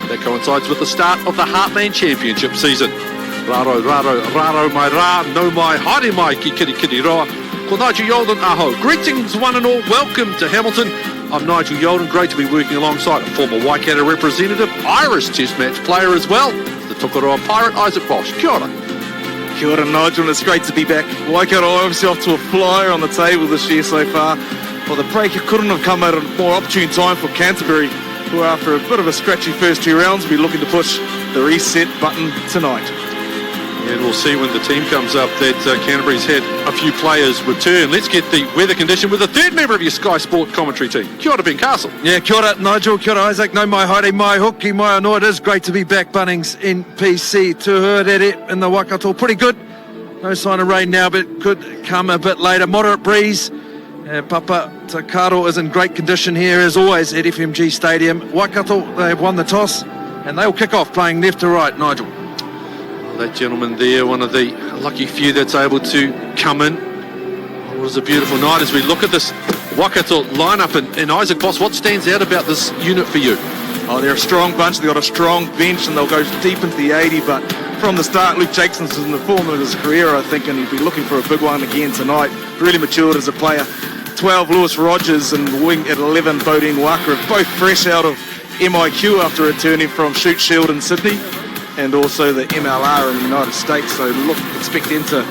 That coincides with the start of the Heartland Championship season. Raro, raro, raro mai ra, no mai, haere mai ki kiri kiri roa. Ko Nigel Yolden aho. Greetings one and all, welcome to Hamilton. I'm Nigel Yolden, great to be working alongside a former Waikato representative, Irish Test match player as well, the Tokoroa Pirate, Isaac Bosch. Kia ora. Kia ora, Nigel, and it's great to be back. Waikato obviously off to a flyer on the table this year so far. Well, the break couldn't have come at a more opportune time for Canterbury, who after a bit of a scratchy first 2 rounds will be looking to push the reset button tonight. And we'll see when the team comes up that Canterbury's had a few players return. Let's get the weather condition with the third member of your Sky Sport commentary team. Kia ora, Ben Castle. Yeah, kia ora, Nigel. Kia ora, Isaac. No mai haere mai hoki mai anō. It is great to be back, Bunnings, NPC. Tuhuarere in the Waikato. Pretty good. No sign of rain now, but could come a bit later. Moderate breeze. Papa Takaro is in great condition here, as always, at FMG Stadium. Waikato, they have won the toss, and they'll kick off playing left to right, Nigel. That gentleman there, one of the lucky few that's able to come in. It was a beautiful night as we look at this Waikato lineup. And Isaac Boss, what stands out about this unit for you? Oh, they're a strong bunch. They've got a strong bench, and they'll go deep into the 80. But from the start, Luke Jacobson's in the form of his career, I think, and he'll be looking for a big one again tonight. Really matured as a player. 12, Lewis Rogers, and wing at 11, Bodine Walker, both fresh out of MIQ after returning from Shoot Shield in Sydney, and also the MLR in the United States. So expect them to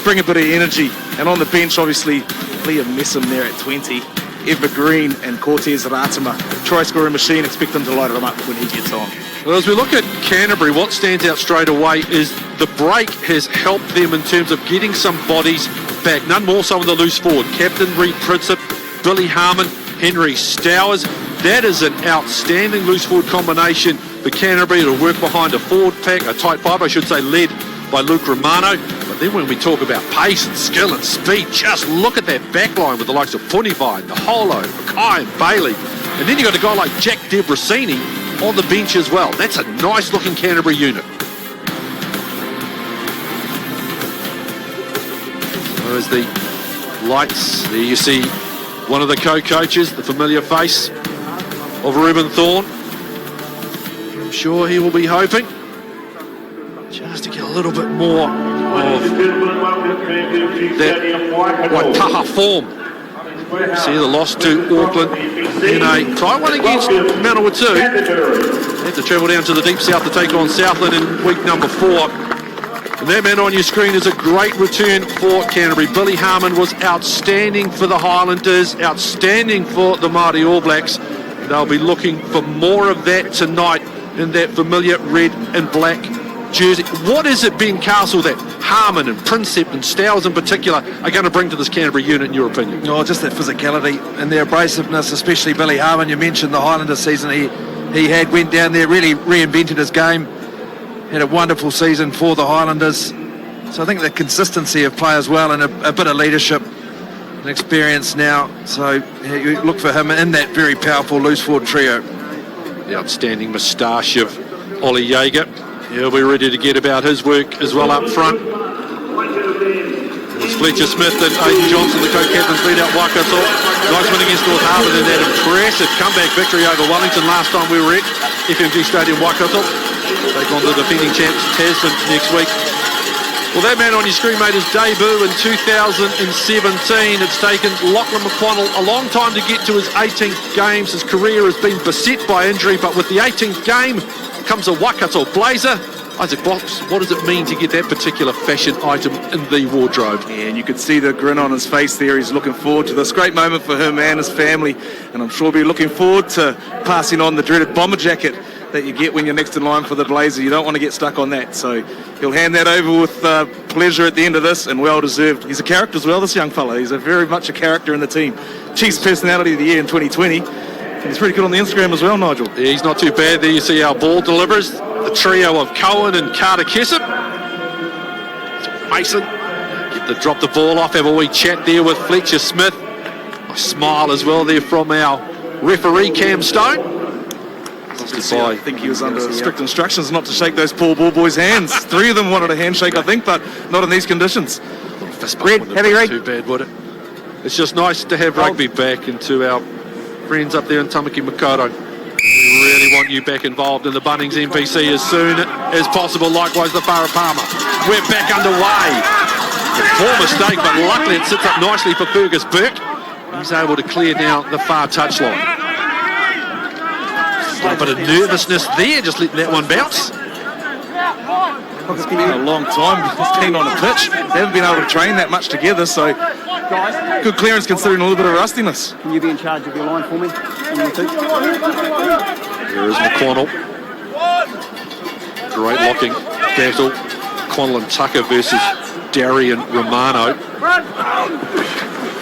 bring a bit of energy. And on the bench, obviously, Liam Messam there at 20, Eva Green and Cortez Ratima. Try scoring machine, expect them to light them up when he gets on. Well, as we look at Canterbury, what stands out straight away is the break has helped them in terms of getting some bodies back. None more so on the loose forward. Captain Reed Prinsip, Billy Harmon, Henry Stowers. That is an outstanding loose forward combination for Canterbury to work behind a forward pack, a tight five, I should say, led by Luke Romano. But then when we talk about pace and skill and speed, just look at that back line with the likes of Punivine, Naholo, Mackay and Bailey. And then you've got a guy like Jack Debrasini on the bench as well. That's a nice looking Canterbury unit. There's the lights. There you see one of the co-coaches, the familiar face of Reuben Thorne. I'm sure he will be hoping just to get a little bit more of that Waitaha form. See the loss to Auckland in a tight one against Manawatu. They have to travel down to the deep south to take on Southland in week number 4. And that man on your screen is a great return for Canterbury. Billy Harmon was outstanding for the Highlanders, outstanding for the Māori All Blacks. They'll be looking for more of that tonight in that familiar red and black jersey. What is it, Ben Castle, that Harmon and Prinsep and Stowers in particular are going to bring to this Canterbury unit, in your opinion? Oh, just that physicality and their abrasiveness, especially Billy Harmon. You mentioned the Highlander season he went down there, really reinvented his game. Had a wonderful season for the Highlanders. So I think the consistency of play as well, and a bit of leadership and experience now. So you look for him in that very powerful loose forward trio. The outstanding moustache of Ollie Jaeger. He'll be ready to get about his work as well up front. It's Fletcher Smith and Aidan Johnson, the co-captains, lead out Waikato. Nice win against North Harbour in that impressive comeback victory over Wellington last time we were at FMG Stadium, Waikato. Take on the defending champs Tasman next week. Well, that man on your screen made his debut in 2017. It's taken Lachlan McConnell a long time to get to his 18th games. His career has been beset by injury, but with the 18th game comes a Waikato blazer. Isaac Box, what does it mean to get that particular fashion item in the wardrobe? Yeah, and you could see the grin on his face there. He's looking forward to this great moment for him and his family, and I'm sure he'll be looking forward to passing on the dreaded bomber jacket that you get when you're next in line for the blazer. You don't want to get stuck on that, so he'll hand that over with pleasure at the end of this, and well deserved. He's a character as well, this young fella. He's very much a character in the team. Chiefs Personality of the Year in 2020. And he's pretty good on the Instagram as well, Nigel. Yeah, he's not too bad. There you see our ball delivers. The trio of Cohen and Carter Kessip. Mason get to drop the ball off, have a wee chat there with Fletcher Smith. A smile as well there from our referee Cam Stone. I think he was under strict instructions not to shake those poor ball boys' hands. 3 of them wanted a handshake, I think, but not in these conditions. Red, heavy red. Too bad, would it? It's just nice to have rugby back, and to our friends up there in Tamaki Makaurau. We really want you back involved in the Bunnings NPC as soon as possible. Likewise, the Farapama. We're back underway. A poor mistake, but luckily it sits up nicely for Fergus Burke. He's able to clear now the far touchline. A bit of nervousness there, just letting that one bounce. It's been a long time since been on a pitch. They haven't been able to train that much together, so good clearance considering a little bit of rustiness. Can you be in charge of your line for me? There is McConnell. Great locking battle. McConnell and Tucker versus Darian Romano.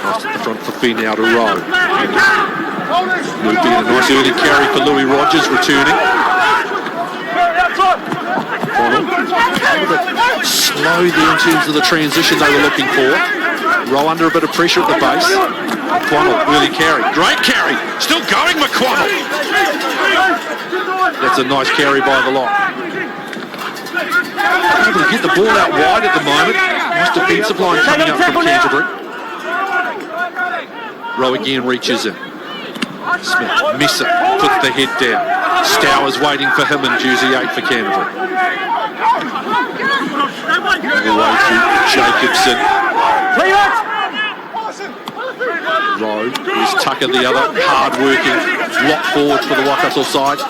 Pass at the front for Finn out of row. Would be a nice early carry for Louis Rogers returning. McConnell. Slow there in terms of the transition they were looking for. Roll under a bit of pressure at the base. McConnell, early carry. Great carry. Still going, McConnell. That's a nice carry by the lot. Able to get the ball out wide at the moment. Nice defensive line coming up from Canterbury. Rowe again reaches in. Smith, Messer puts the head down. Stowers waiting for him in jersey 8 for Canterbury. All the way through Jacobson. Rowe, here's Tucker, the other hard-working lock forward for the Waikato side.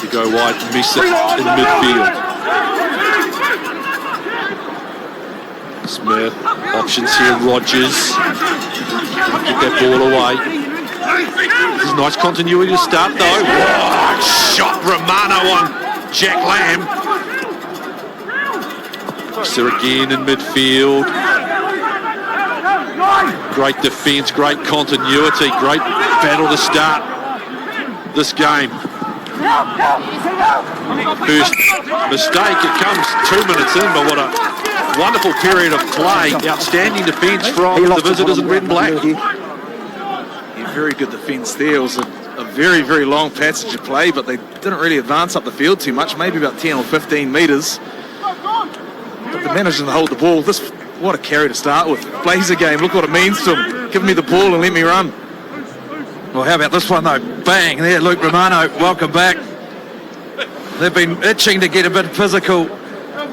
To go wide, Messer in midfield. Smith, options here, Rogers. Get that ball away. This is nice continuity to start though. Whoa, shot Romano on Jack Lamb. Messer again in midfield. Great defence, great continuity, great battle to start this game. First mistake, it comes 2 minutes in, but what a wonderful period of play. Outstanding defence from the visitors in red and black. Yeah, very good defence there. It was a very, very long passage of play, but they didn't really advance up the field too much, maybe about 10 or 15 metres. But they managed to hold the ball. What a carry to start with. Plays a game, look what it means to him. Give me the ball and let me run. Well, how about this one though? Bang, there, Luke Romano, welcome back. They've been itching to get a bit physical,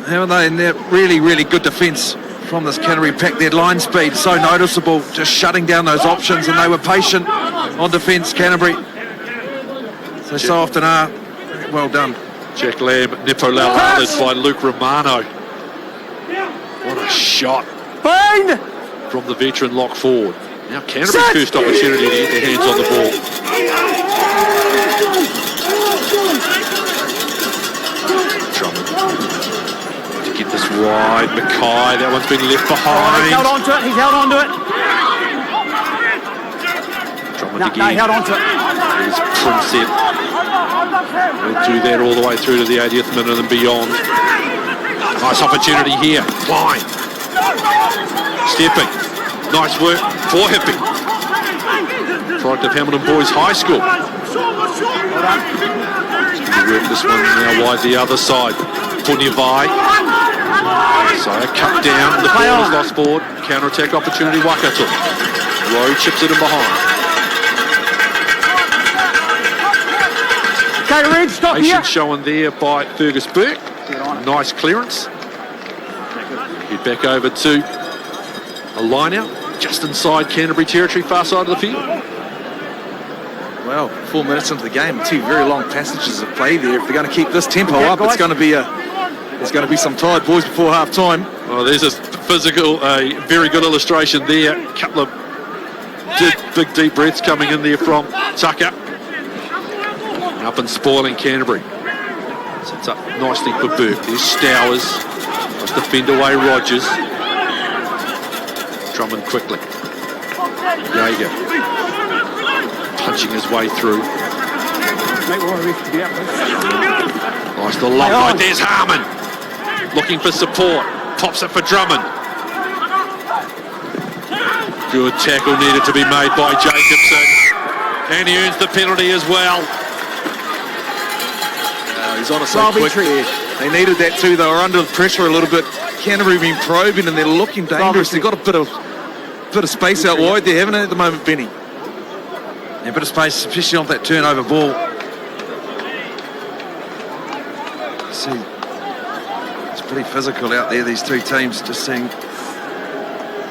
haven't they? And they're really, really good defence from this Canterbury pack. Their line speed so noticeable, just shutting down those options, and they were patient on defence, Canterbury. So often are. Well done. Jack Lamb, Nepo Laularded by Luke Romano. What a shot from the veteran lock forward. Now Canterbury's first opportunity to get their hands on the ball. Drummond to get this wide. Mackay, that one's been left behind. He's held on to it, he's held on to it. Drummond again. No, he held on to it. There's Prinsep. We'll do that all the way through to the 80th minute and beyond. Nice opportunity here. Klein. Stepping. Nice work for Hippie. Product of Hamilton Boys High School. Work this one now wide the other side. Punyavai. So a cut down. The ball is lost forward. Counter-attack opportunity. Waikato. Rowe chips it in behind. Okay, Red, stop here. Patience shown there by Fergus Burke. Nice clearance. Get back over to a line out. Just inside Canterbury territory, far side of the field. Well, 4 minutes into the game, 2 very long passages of play there. If they're going to keep this tempo up, it's going to be there's going to be some tired boys before half time. Oh, there's a very good illustration there. A couple of big deep breaths coming in there from Tucker. Up and spoiling Canterbury. Sets up nicely for Burke. There's Stowers. Nice defend away Rogers. Drummond quickly. Jaeger punching his way through. Nice little long line. There's Harmon looking for support. Pops it for Drummond. Good tackle needed to be made by Jacobson. And he earns the penalty as well. He's on a so quick there. They needed that too. They were under pressure a little bit. Canterbury been probing and they're looking dangerous. They've got a bit of space out wide there, haven't they, at the moment, Benny? Yeah, a bit of space, especially on that turnover ball. See, it's pretty physical out there, these two teams. Just seeing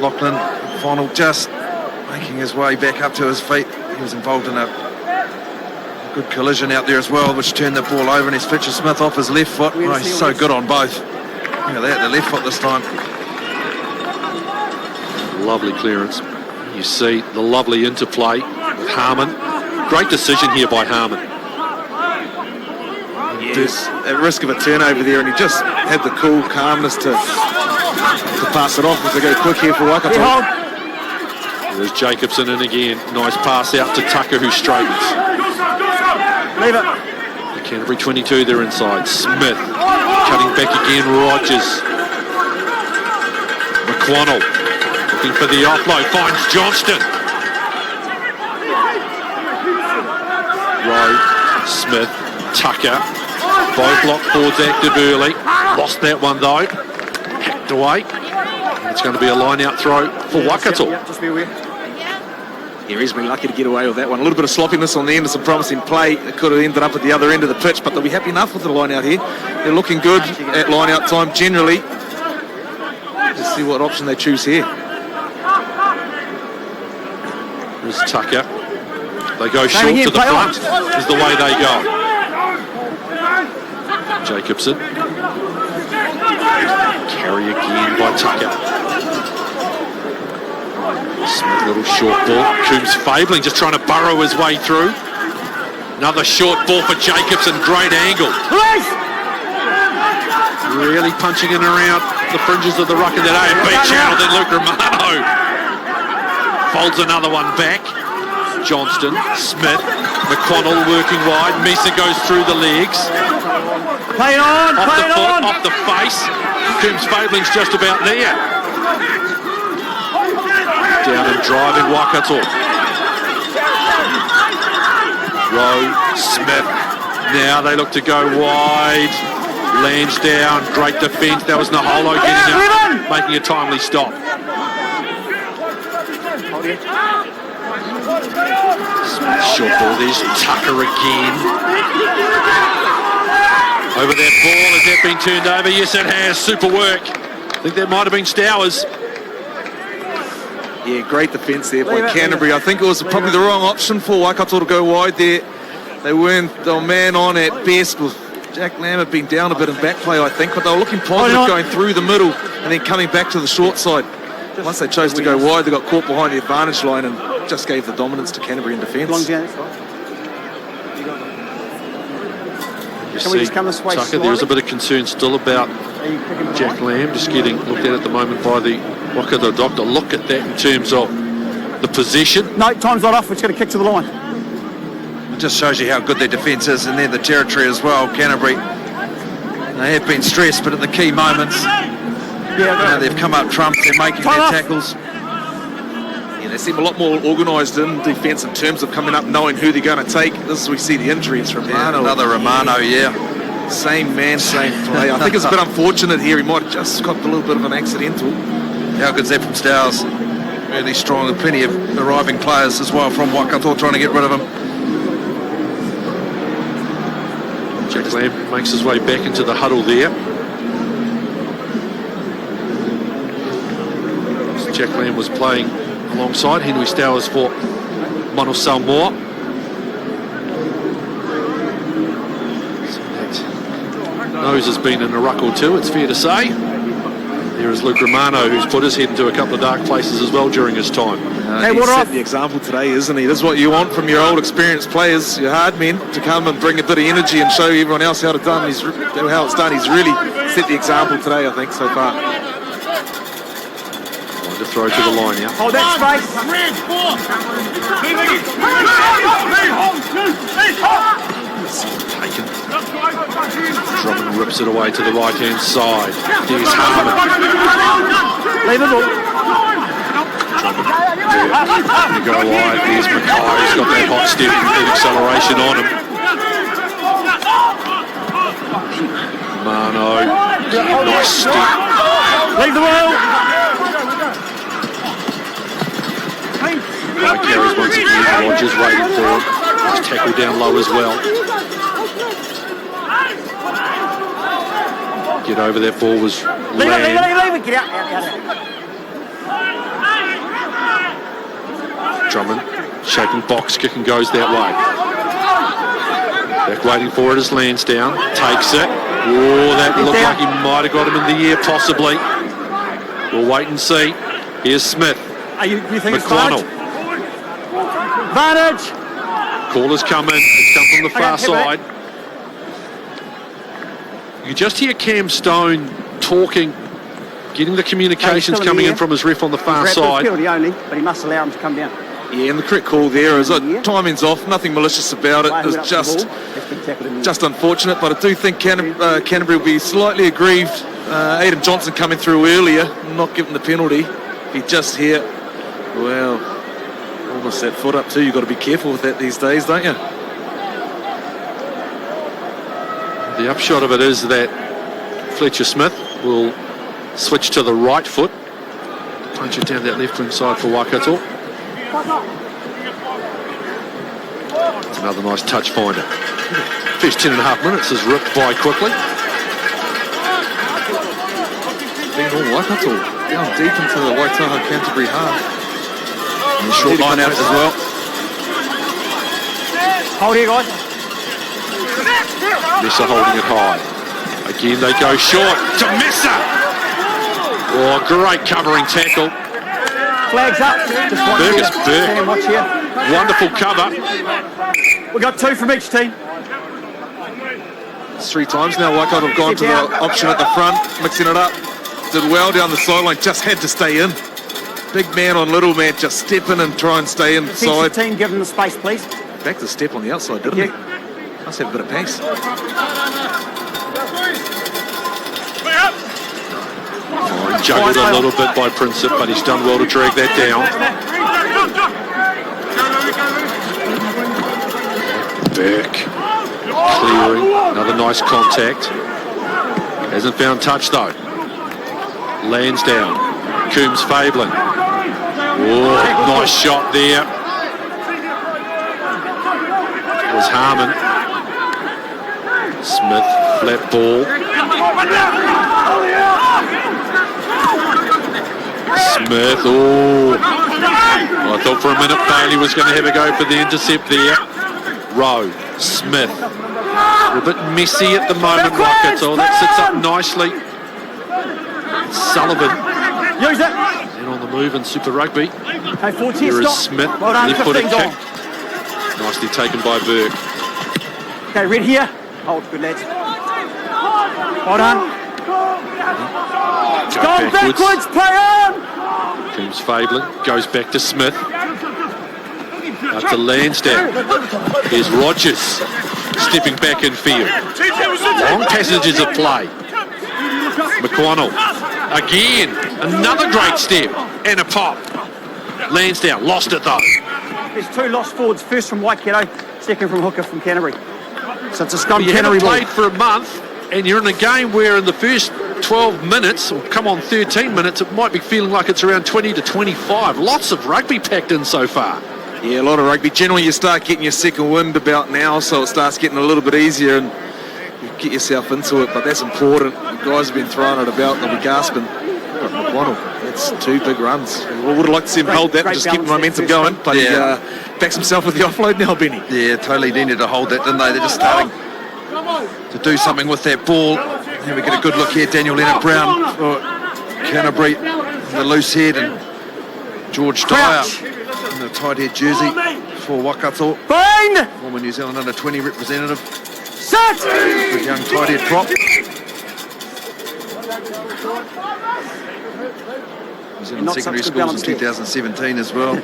Lachlan, final, just making his way back up to his feet. He was involved in a good collision out there as well, which turned the ball over, and he's Fisher-Smith off his left foot. Oh, he's so good on both. Look at that, the left foot this time. Lovely clearance. You see the lovely interplay with Harmon. Great decision here by Harmon. Yes, at risk of a turnover there, and he just had the cool calmness to pass it off as they go quick here for Waikato. There's Jacobson in again. Nice pass out to Tucker, who straightens. Leave it. The Canterbury 22 there inside. Smith cutting back again. Rogers. McQuannell looking for the offload. Finds Johnston. Rowe, Smith, Tucker. Both lock forwards active early. Lost that one though. Hacked away. It's going to be a line-out throw for Waikato. Yeah, just be aware. Yeah, he's been lucky to get away with that one. A little bit of sloppiness on the end of some promising play. It could have ended up at the other end of the pitch, but they'll be happy enough with the line-out here. They're looking good at line-out time generally. Let's see what option they choose here. There's Tucker. They go short to the front is the way they go. Jacobson. Carry again by Tucker. Smith, little short ball. Coombs Fabling just trying to burrow his way through. Another short ball for Jacobson. Great angle. Really punching in around the fringes of the ruck in that A&B channel. Then Luke Romano folds another one back. Johnston, Smith, McQuannell working wide. Misa goes through the legs. Play it on, Off play the it foot, on. off the face. Coombs Fabling's just about there. Down and driving Waikato. Rowe, Smith. Now they look to go wide. Lands down. Great defence. That was Naholo getting up, making a timely stop. Smith, short ball. There's Tucker again. Over that ball. Has that been turned over? Yes, it has. Super work. I think that might have been Stowers. Yeah, great defence there by Canterbury. I think it was probably the wrong option for Waikato to go wide there. They were man on at best. With Jack Lamb had been down a bit in back play, I think, but they were looking positive going through the middle and then coming back to the short side. Once they chose to go wide, they got caught behind the advantage line and just gave the dominance to Canterbury in defence. You see, Tucker, there's a bit of concern still about Jack Lamb just getting looked at the moment by the Waikato doctor. Look at that in terms of the position. No, time's not off. It's going to kick to the line. It just shows you how good their defence is, and they're the territory as well, Canterbury. They have been stressed, but at the key moments, they've come up trumps. They're making their tackles. Yeah, they seem a lot more organised in defence in terms of coming up, knowing who they're going to take. This is we see the injuries from Romano. Another Romano, Same man, same play. I think it's a bit unfortunate here. He might have just got a little bit of an accidental. How good's that from Stowers? Really strong, and plenty of arriving players as well from Waikato trying to get rid of him. Jack Lamb makes his way back into the huddle there. Jack Lamb was playing alongside Henry Stowers for Mono Samoa. So that nose has been in a ruck or two, it's fair to say. There is Luke Romano, who's put his head into a couple of dark places as well during his time. He's set the example today, isn't he? This is what you want from your old experienced players, your hard men, to come and bring a bit of energy and show everyone else how it's done. He's really set the example today, I think, so far. Trying to throw to the line now. Hold that space. Taken. Robin rips it away to the right-hand side. There's Harmon. Leave it all. You go wide. There's Mackay. He's got that hot step and acceleration on him. Mano. Nice step. Leave the wheel. High carries once again. Rogers waiting for him. Nice tackle down low as well. Get over that ball was Leave Land. it. Get out. Drummond shaping box kick and goes that way. Back waiting for it as Lansdowne takes it. Oh, that looked like he might have got him in the air, possibly. We'll wait and see. Here's Smith. You think it's McConnell. Vantage. Call has come in. It's come from the far Okay, side. You just hear Cam Stone talking, getting the communications still in coming the in air. from his ref on the far He's side. penalty only, but he must allow him to come down. Yeah, and the correct call there is timing's off, nothing malicious about it. It's just unfortunate, but I do think Canterbury will be slightly aggrieved. Aidan Johnson coming through earlier, not given the penalty. He just here, well, almost that foot up too. You've got to be careful with that these days, don't you? The upshot of it is that Fletcher Smith will switch to the right foot, punch it down that left wing side for Waikato. It's another nice touch finder. First 10.5 minutes is ripped by quickly. Being all Waikato down deep into the Waitaha Canterbury half. And short line out as well. Hold here, guys. Messer holding it high. Again they go short to Messer. Oh, great covering tackle. Flags up. Just watch Burgess here. Burke. Sam, watch here. Wonderful cover. We got 2 from each team. It's 3 times now Waikato have gone to the option at the front, mixing it up. Did well down the sideline, just had to stay in. Big man on little man, just step in and try and stay Defensive inside. team, give them the space, please. Back to step on the outside, didn't he? Must have a bit of pace. Oh, he juggled a little bit by Princep, but he's done well to drag that down. Burke clearing, another nice contact. Hasn't found touch though. Lansdowne, Coombs Fabling. Oh, nice shot there. It was Harmon. Smith, flat ball. Smith, oh. I thought for a minute Bailey was going to have a go for the intercept there. Rowe, Smith. A bit messy at the moment, Waikato. That sits up nicely. Sullivan. Use it. And on the move in Super Rugby. Okay, 40, Here is stop. Smith, Well done, left-footed 15's kick. Nicely taken by Burke. Okay, red here. Hold, good lads. Well done. Go Go backwards, play on. Coombs Fabling goes back to Smith. Out to Lansdowne. Here's Rogers stepping back in field. Long passages of play. McConnell again, another great step and a pop. Lansdowne lost it though. There's 2 lost forwards. First from Waikato, second from Hooker from Canterbury. So it's a scrum You Canterbury haven't ball. played for a month and you're in a game where in the first 12 minutes, or come on 13 minutes, it might be feeling like it's around 20 to 25. Lots of rugby packed in so far. Yeah, a lot of rugby. Generally, you start getting your second wind about now, so it starts getting a little bit easier and you get yourself into it, but that's important. The guys have been throwing it about, they'll be gasping. But McConnell, that's 2 big runs. We would have liked to see him hold that and just keep the momentum going, but he backs himself with the offload now, Benny. Yeah, totally needed to hold that, didn't they? They're just starting to do something with that ball. Here we get a good look here. Daniel Leonard-Brown for Canterbury, the loose head, and George Dyer in the tight head jersey for Waikato. Fine. Former New Zealand under-20 representative. Set. Good young tight head prop. New Zealand Not secondary such good schools in balance 2017 as well.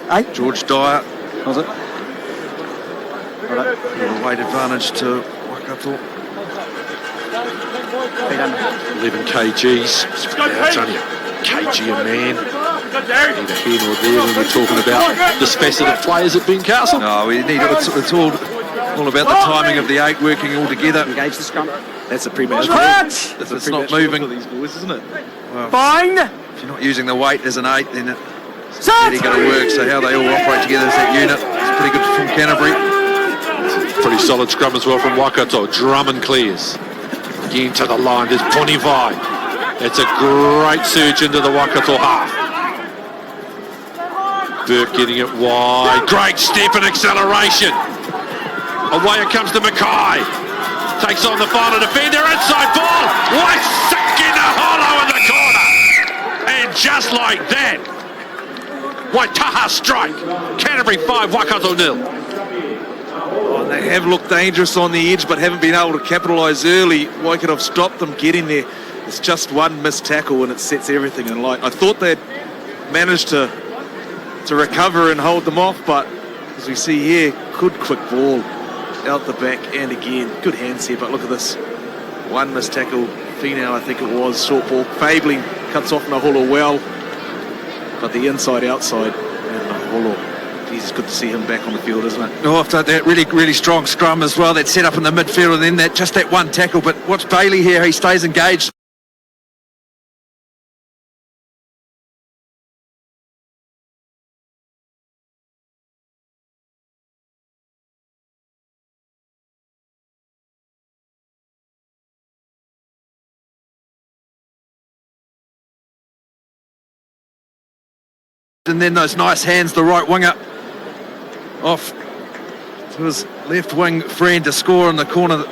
Hey? George Dyer. Was it? A weight advantage to Waikato. 11 kgs. It's only a kg a man. Neither here nor there when we're talking about this facet of players at Bencastle. No, we need it's all about the timing of the 8 working all together. Engage the scrum. That's a pre-match. Catch. If it's not moving, for these boys, isn't it? Fine. if you're not using the weight as an 8, then Really going to work, so how they all operate together as that unit. It's pretty good from Canterbury. Pretty solid scrum as well from Waikato. Drummond clears. Again to the line, there's Bunnings. It's a great surge into the Waikato half. Burke getting it wide. Great step and acceleration. Away it comes to Mackay. Takes on the final defender. Inside ball. Waisaki in the hollow in the corner. And just like that, Waitaha strike. Canterbury 5, Waikato 0. Oh, they have looked dangerous on the edge, but haven't been able to capitalise early. Waikato have stopped them getting there. It's just one missed tackle and it sets everything in light. I thought they'd managed to recover and hold them off, but as we see here, good quick ball out the back, and again, good hands here, but look at this. One missed tackle, Finau I think it was, short ball. Fabling cuts off Naholo well, but the inside-outside, and Naholo, geez, it's good to see him back on the field, isn't it? Oh, after that really strong scrum as well, that set up in the midfield, and then that one tackle, but watch Bailey here, he stays engaged. And then those nice hands, the right winger off to his left wing friend to score in the corner.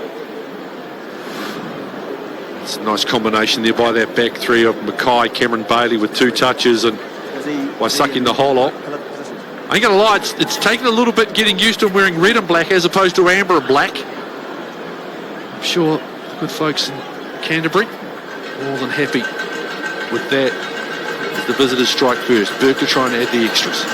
It's a nice combination there by that back three of Mackay, Cameron Bailey with 2 touches, and Waisaki in the hollow. I ain't gonna lie, it's taken a little bit getting used to him wearing red and black as opposed to amber and black. I'm sure the good folks in Canterbury more than happy with that. The visitors strike first. Burke trying to add the extras.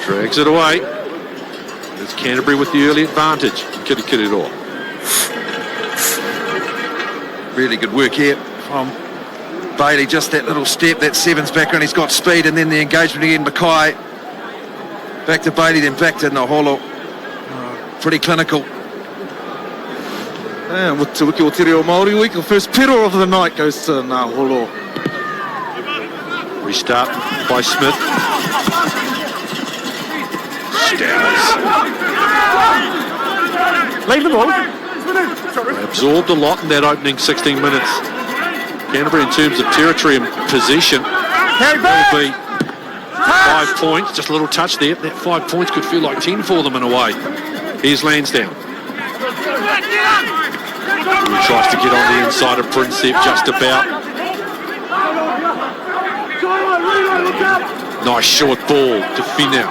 Drags it away. It's Canterbury with the early advantage. Kitty all. Really good work here from Bailey. Just that little step, that sevens background. He's got speed, and then the engagement again. Mackay back to Bailey, then back to Naholo. Pretty clinical. And with Te Wiki o Te Reo Māori week, the first pedal of the night goes to Naholo. Restart by Smith. Stowers. Leave the ball. They absorbed a lot in that opening 16 minutes. Canterbury in terms of territory and possession will be 5 points. Just a little touch there. That 5 points could feel like 10 for them in a way. Here's Lansdowne. He tries to get on the inside of Princep just about. Nice short ball to Finau.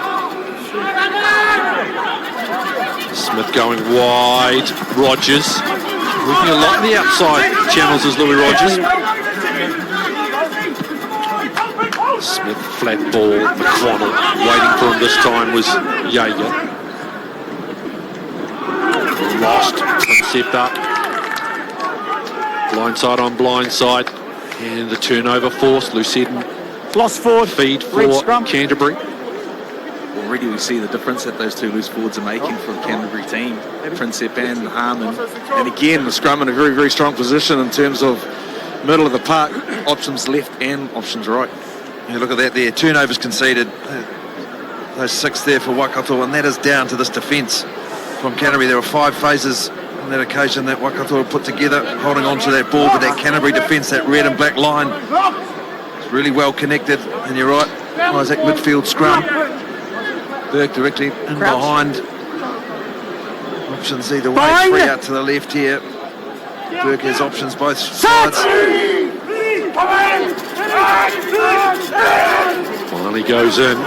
Smith going wide. Rogers working a lot in the outside channels as Louis Rogers. Smith flat ball. McConnell waiting for him this time was Jaeger. Lost. Princep up. Blindside on blindside, and the turnover forced. Lucedden Lost forward. feed for Canterbury. Already we see the difference that those two loose forwards are making for the Canterbury team, Princep and Harmon. And again, the scrum in a very strong position in terms of middle of the park, options left and options right. Yeah, look at that there, turnovers conceded. Those 6 there for Waikato, and that is down to this defence from Canterbury. There were 5 phases on that occasion that Waikato put together, holding on to that ball, but that Canterbury defence, that red and black line, it's really well connected. And you're right, Isaac midfield scrum. Burke directly in behind. Options either way, 3 out to the left here. Burke has options both sides. Finally goes in.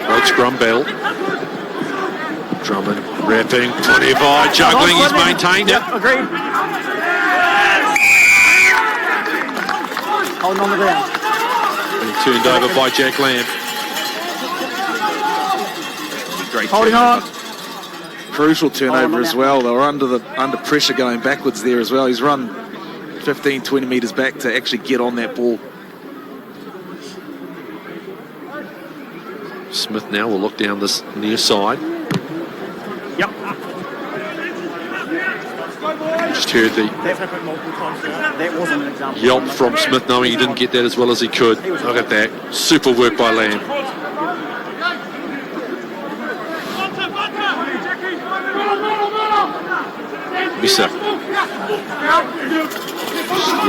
Great scrum battle. Drummond wrapping, 25, juggling, he's maintained it. Agreed. Holding on the ground. And turned over by Jack Lamb. Great Holding turnover. on. Crucial turnover as well. They were under pressure going backwards there as well. He's run 15-20 metres back to actually get on that ball. Smith now will look down this near side. Yep. Just heard the That wasn't an example. yelp from Smith, knowing he didn't get that as well as he could. Look at that. Super work by Lamb. Misa.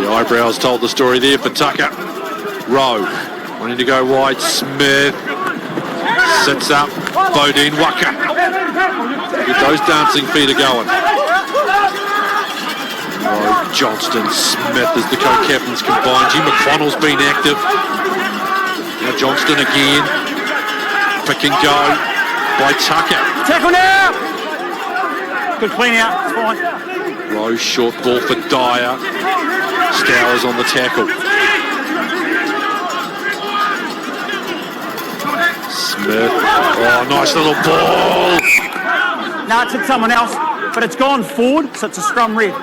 The eyebrows told the story there for Tucker. Rowe wanting to go wide. Smith sits up. Bodine Waka. Get those dancing feet are going. Rowe, Johnston, Smith as the co-captains combined. Jim McConnell's been active. Now Johnston again. Pick and go by Tucker. Tackle now! Good clean out, it's fine. Rowe, short ball for Dyer. Stowers on the tackle. Smith. Oh, nice little ball. No, it's hit someone else, but it's gone forward, so it's a scrum red.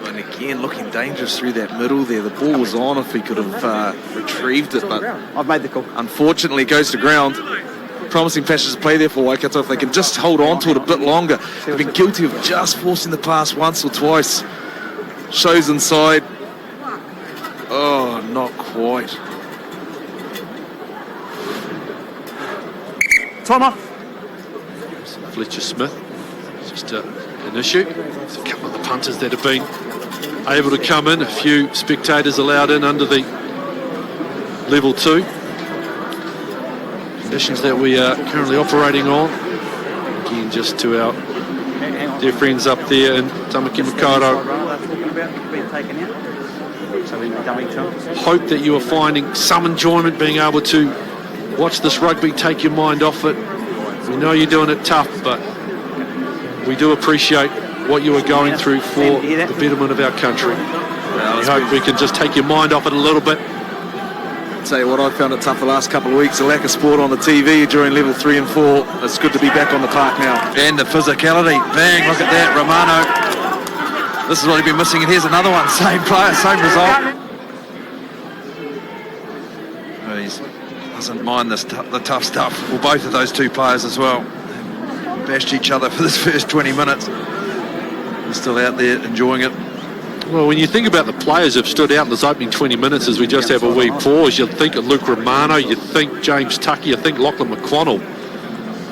And again, looking dangerous through that middle there. The ball was on if he could have retrieved it, but I've made the call. unfortunately it goes to ground. Promising passages play there for Waikato if they can just hold on to it a bit longer. They've been guilty of just forcing the pass once or twice. Shows inside. Oh, not quite. Timer. Fletcher Smith. It's just an issue. There's a couple of the punters that have been able to come in. A few spectators allowed in under the level 2. Conditions that we are currently operating on. Again, just to our dear friends up there in Tamaki Makaurau. Hope that you are finding some enjoyment being able to watch this rugby, take your mind off it. We know you're doing it tough, but we do appreciate what you are going through for the betterment of our country. We hope we can just take your mind off it a little bit. Tell you what, I found it tough the last couple of weeks. The lack of sport on the TV during level 3 and 4. It's good to be back on the park now. And the physicality. Bang, look at that, Romano. This is what he'd been missing, and here's another one. Same player, same result. Oh, he doesn't mind the tough stuff. Well, both of those two players as well. Bashed each other for this first 20 minutes. They're still out there enjoying it. Well, when you think about the players who've stood out in this opening 20 minutes as we just have a wee pause, you'd think of Luke Romano, you'd think James Tucker, you'd think Lachlan McConnell.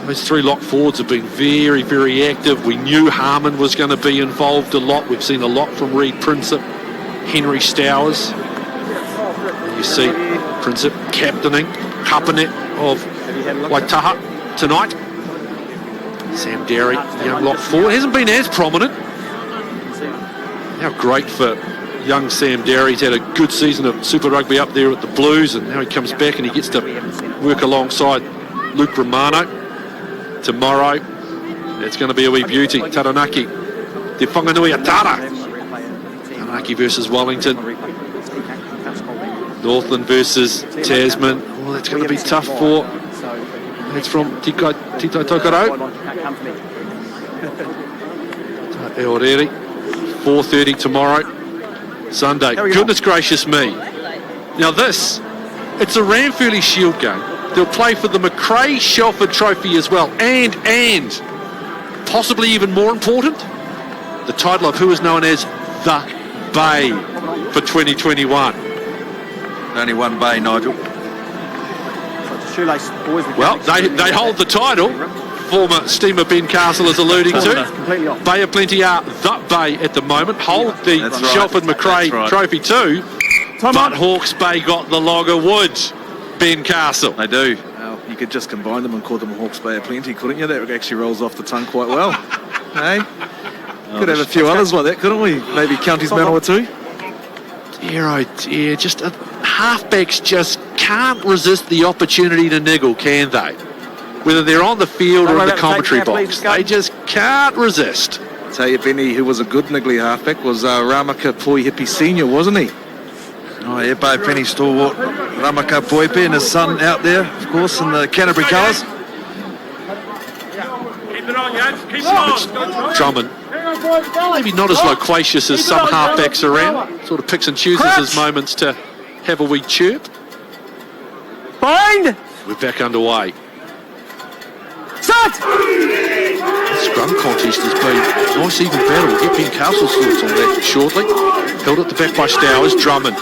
Those 3 lock forwards have been very, very active. We knew Harmon was going to be involved a lot. We've seen a lot from Reed Prinsip, Henry Stowers. You see Prinsip captaining Hapanet of Waitaha tonight. Sam Derry, young lock forward, hasn't been as prominent. How great for young Sam Derry. He's had a good season of Super Rugby up there at the Blues, and now he comes back and he gets to work alongside Luke Romano. Tomorrow, it's going to be a wee beauty. Taranaki, Te Whanganui Atara. Taranaki versus Wellington. Northland versus Tasman. Oh, that's going to be tough for... That's from Tito Tokoro. Eoreri. 4:30 tomorrow, Sunday. Goodness gracious me. Now this, it's a Ranfurly Shield game. They'll play for the McRae Shelford Trophy as well. And possibly even more important, the title of who is known as the Bay for 2021. Only one Bay, Nigel. Well, they hold the title. Former steamer Ben Castle is alluding to. Bay of Plenty are the Bay at the moment. Hold the Shelford McRae Trophy too. But Hawke's Bay got the Logger Woods, Ben Castle. They do. Well, you could just combine them and call them Hawke's Bay of Plenty, couldn't you? That actually rolls off the tongue quite well. Hey? Could have a few others like that, couldn't we? Maybe Counties Manor too. Dear, oh dear, just halfbacks just can't resist the opportunity to niggle, can they? Whether they're on the field or in the commentary box, they just can't resist. Tell you, Benny, who was a good niggly halfback was Ramaka Poihipi Senior, wasn't he? Oh yeah, Bay Penny stalwart Ramaka Poihipi and his son out there, of course, in the Canterbury colours. Drummond, maybe not as loquacious as some halfbacks around. Sort of picks and chooses his moments to have a wee chirp. Bind! We're back underway. Start! scrum contest has been a nice even battle. We'll get Ben Castle's thoughts on that shortly. Held at the back by Stowers. Drummond.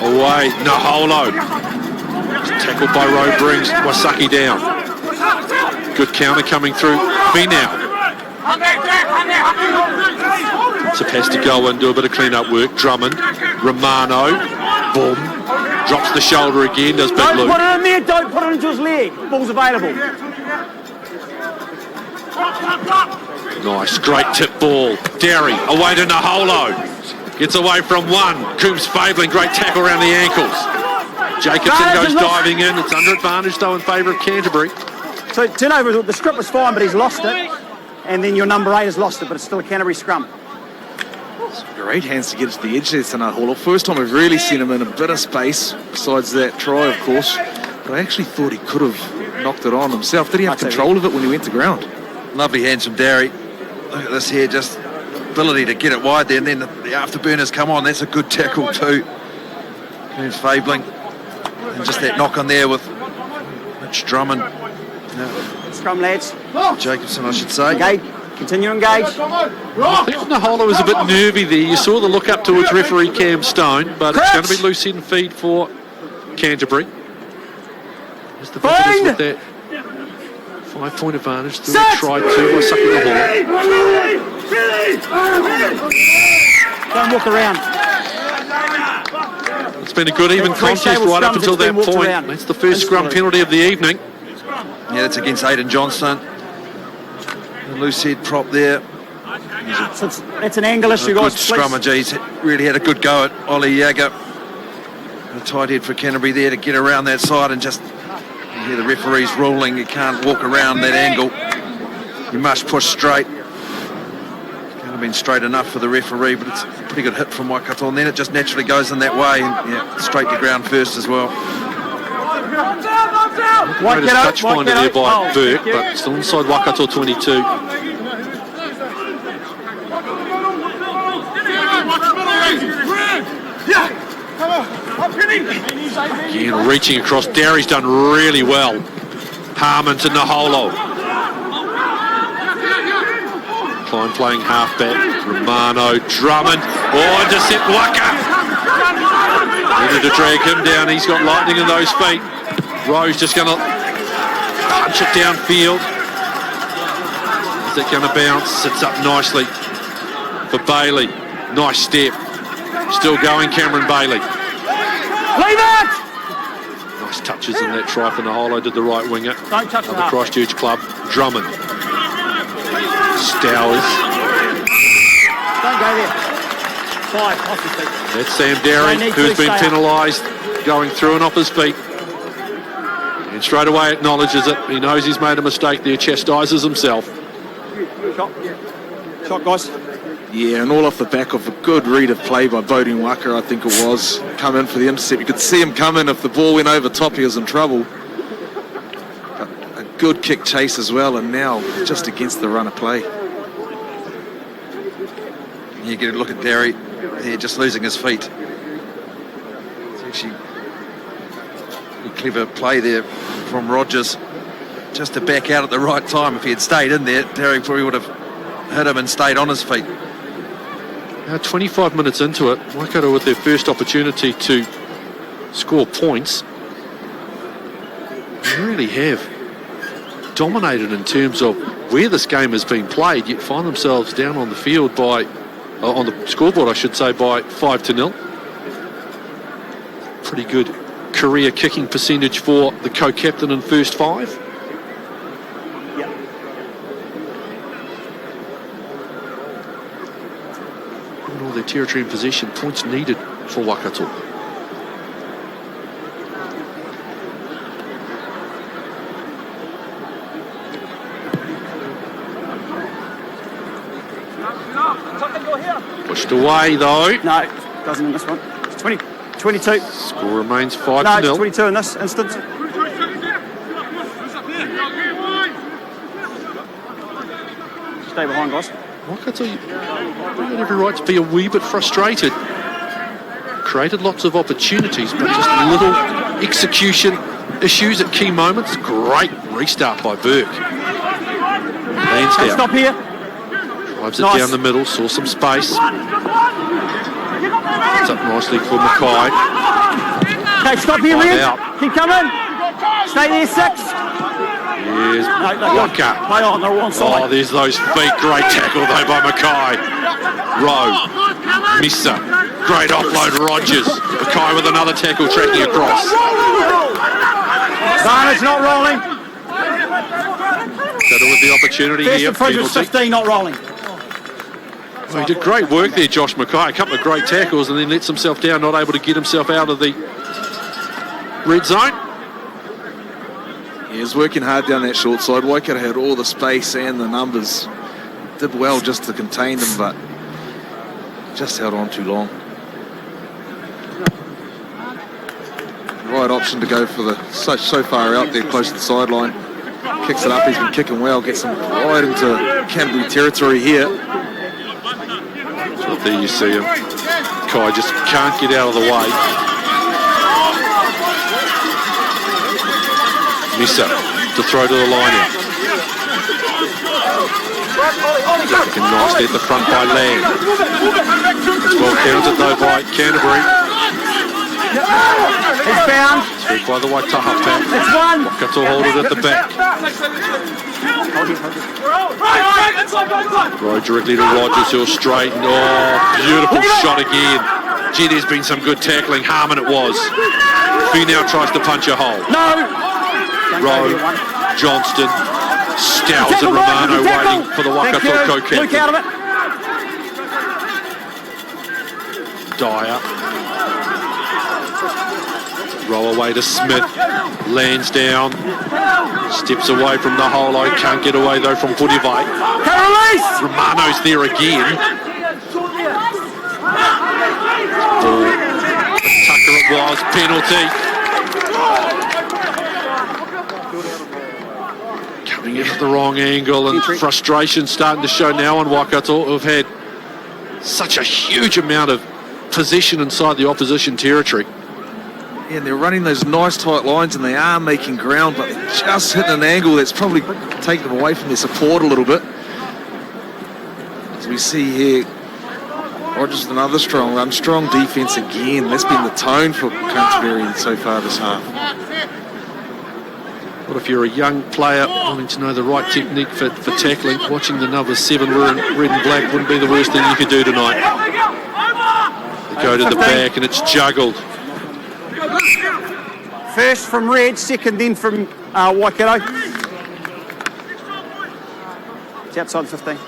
Away. Naholo. Tackled by Rowe brings Wasaki down. Good counter coming through. Finau. Has to go and do a bit of clean-up work. Drummond. Romano. Boom. Drops the shoulder again. Does Big Luke. Don't put it in there. Don't put it into his leg. Ball's available. Nice. Great tip ball. Derry. Away to Naholo. Gets away from one. Coombs Fabling, great tackle around the ankles. Jacobson goes diving in. It's under advantage though in favour of Canterbury. So turnover, the script was fine, but he's lost it. And then your number 8 has lost it, but it's still a Canterbury scrum. Great hands to get it to the edge there, Tanaholo. First time we've really seen him in a bit of space, besides that try, of course. But I actually thought he could have knocked it on himself. Did he have control of it when he went to ground? Lovely hands from Derry. Look at this here, just ability to get it wide there, and then the afterburners come on. That's a good tackle too. Coombs Fabling. And just that knock on there with Mitch Drummond. Scrum, lads. Jacobson, I should say. Engage. Continue to engage. I think Naholo was a bit nervy there. You saw the look up towards referee Cam Stone, but it's going to be loose end feed for Canterbury. As the visitors with that 5-point advantage through a try two by sucking the ball. Don't walk around. It's been a good even contest right up until that point. That's the first scrum penalty of the evening. Yeah, that's against Aidan Johnston. The loose head prop there. So it's an angle issue, guys. Good scrummager. He's really had a good go at Ollie Yaga. A tight head for Canterbury there to get around that side and just hear the referee's ruling. You can't walk around that angle. You must push straight. Can't have been straight enough for the referee, but it's a pretty good hit from Waikato, and then it just naturally goes in that way, and straight to ground first as well. Greatest touch finder there by Burke, but still inside Waikato 22. Again, reaching across. Derry's done really well. Harmon to Naholo. Klein playing halfback. Romano, Drummond. Oh, intercept Waka. Needed to drag him down. He's got lightning in those feet. Rowe's just going to punch it downfield. Is it going to bounce? Sits up nicely for Bailey. Nice step. Still going, Cameron Bailey. Leave it! Nice touches in that try for Naholo. Did the right winger. Don't touch the Christchurch club. Drummond. Stowers. Don't go there. 5 off his feet. That's Sam Derry, who's been penalised, going through and off his feet. And straight away acknowledges it. He knows he's made a mistake there, chastises himself. Shot, guys. Yeah, and all off the back of a good read of play by Bodie Waka, I think it was. Come in for the intercept. You could see him come in. If the ball went over top, he was in trouble. But a good kick chase as well, and now just against the run of play. You get a look at Derry. They're just losing his feet. It's actually a clever play there from Rogers, just to back out at the right time. If he had stayed in there, Derry probably would have hit him and stayed on his feet. Now 25 minutes into it, Waikato with their first opportunity to score points. They really have dominated in terms of where this game has been played, yet find themselves down on the field by, on the scoreboard I should say, by 5-0. Pretty good career kicking percentage for the co-captain in first 5. All their territory in possession, points needed for Waikato. Pushed away though. No, doesn't in this one. It's 22. Score remains 5-0. No, it's 22 in this instance. Stay behind, guys. Waikato, you've got every right to be a wee bit frustrated. Created lots of opportunities, but just little execution issues at key moments. Great restart by Burke. Lansdowne Stop here. drives it Nice. down the middle, saw some space. It's up nicely for Mackay. Okay, stop here, Find Red. out. Keep coming. Stay there, 6. Here's Walker. Play on, they're all Oh, onside. there's those feet. Great tackle though by Mackay. Rowe. Missa. Great offload, Rogers. Mackay with another tackle tracking across. Barnett's not rolling. Settle with the opportunity First here. and Fridge was Penalty. 15, not rolling. Well, he did great work there, Josh Mackay. A couple of great tackles and then lets himself down, not able to get himself out of the red zone. He was working hard down that short side. Waikato had all the space and the numbers. Did well just to contain them, but just held on too long. Right option to go for the so far out there, close to the sideline. Kicks it up. He's been kicking well. Gets him right into Canterbury territory here. So there you see him. Kai just can't get out of the way. Missa to throw to the line out. Looking nicely at the front by Lang. It's well counted though by Canterbury. It's bound. Through by the Waikato halfback. It's one. Waikato hold it at the back. Throw directly to Rogers, who'll straighten. Oh, beautiful shot again. Gee, there's been some good tackling. Harmon it was. He now tries to punch a hole. No. Rowe, Johnston, Stowers and Romano waiting for the Waikato co-captain. Luke out of it. Dyer. Roll away to Smith. Lansdowne. Steps away from the holo. Can't get away though from Pudivai. Release. Romano's there again. Ball. Tucker it was. Penalty. Coming in at the wrong angle and frustration starting to show now on Waikato, who've had such a huge amount of possession inside the opposition territory. Yeah, and they're running those nice tight lines and they are making ground, but they're just hitting an angle that's probably taken them away from their support a little bit. As we see here, Rogers with another strong run, strong defence again. That's been the tone for Canterbury so far this half. What if you're a young player wanting to know the right technique for tackling? Watching the number 7 red and black wouldn't be the worst thing you could do tonight. They go to the back and it's juggled. First from Red, second then from Waikato. It's outside 15.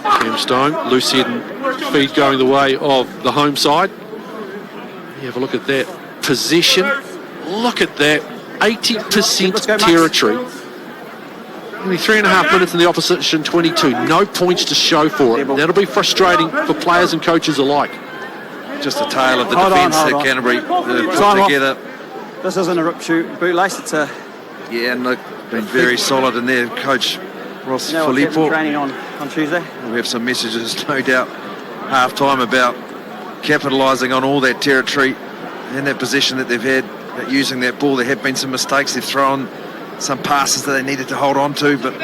Cam Stone, loose head and feed going the way of the home side. You have a look at that possession. Look at that. 80% territory. Only 3.5 minutes in the opposition 22. No points to show for it. That'll be frustrating for players and coaches alike. Just a tale of the Hold on, defence hold that on. Canterbury put Time off. together. This isn't a rip shoot bootlace, it's a Yeah, and they've been very solid in there. Coach Ross Filippo. training on Tuesday. We have some messages, no doubt, half-time about capitalising on all that territory and that position that they've had, about using that ball. There have been some mistakes. They've thrown some passes that they needed to hold on to, but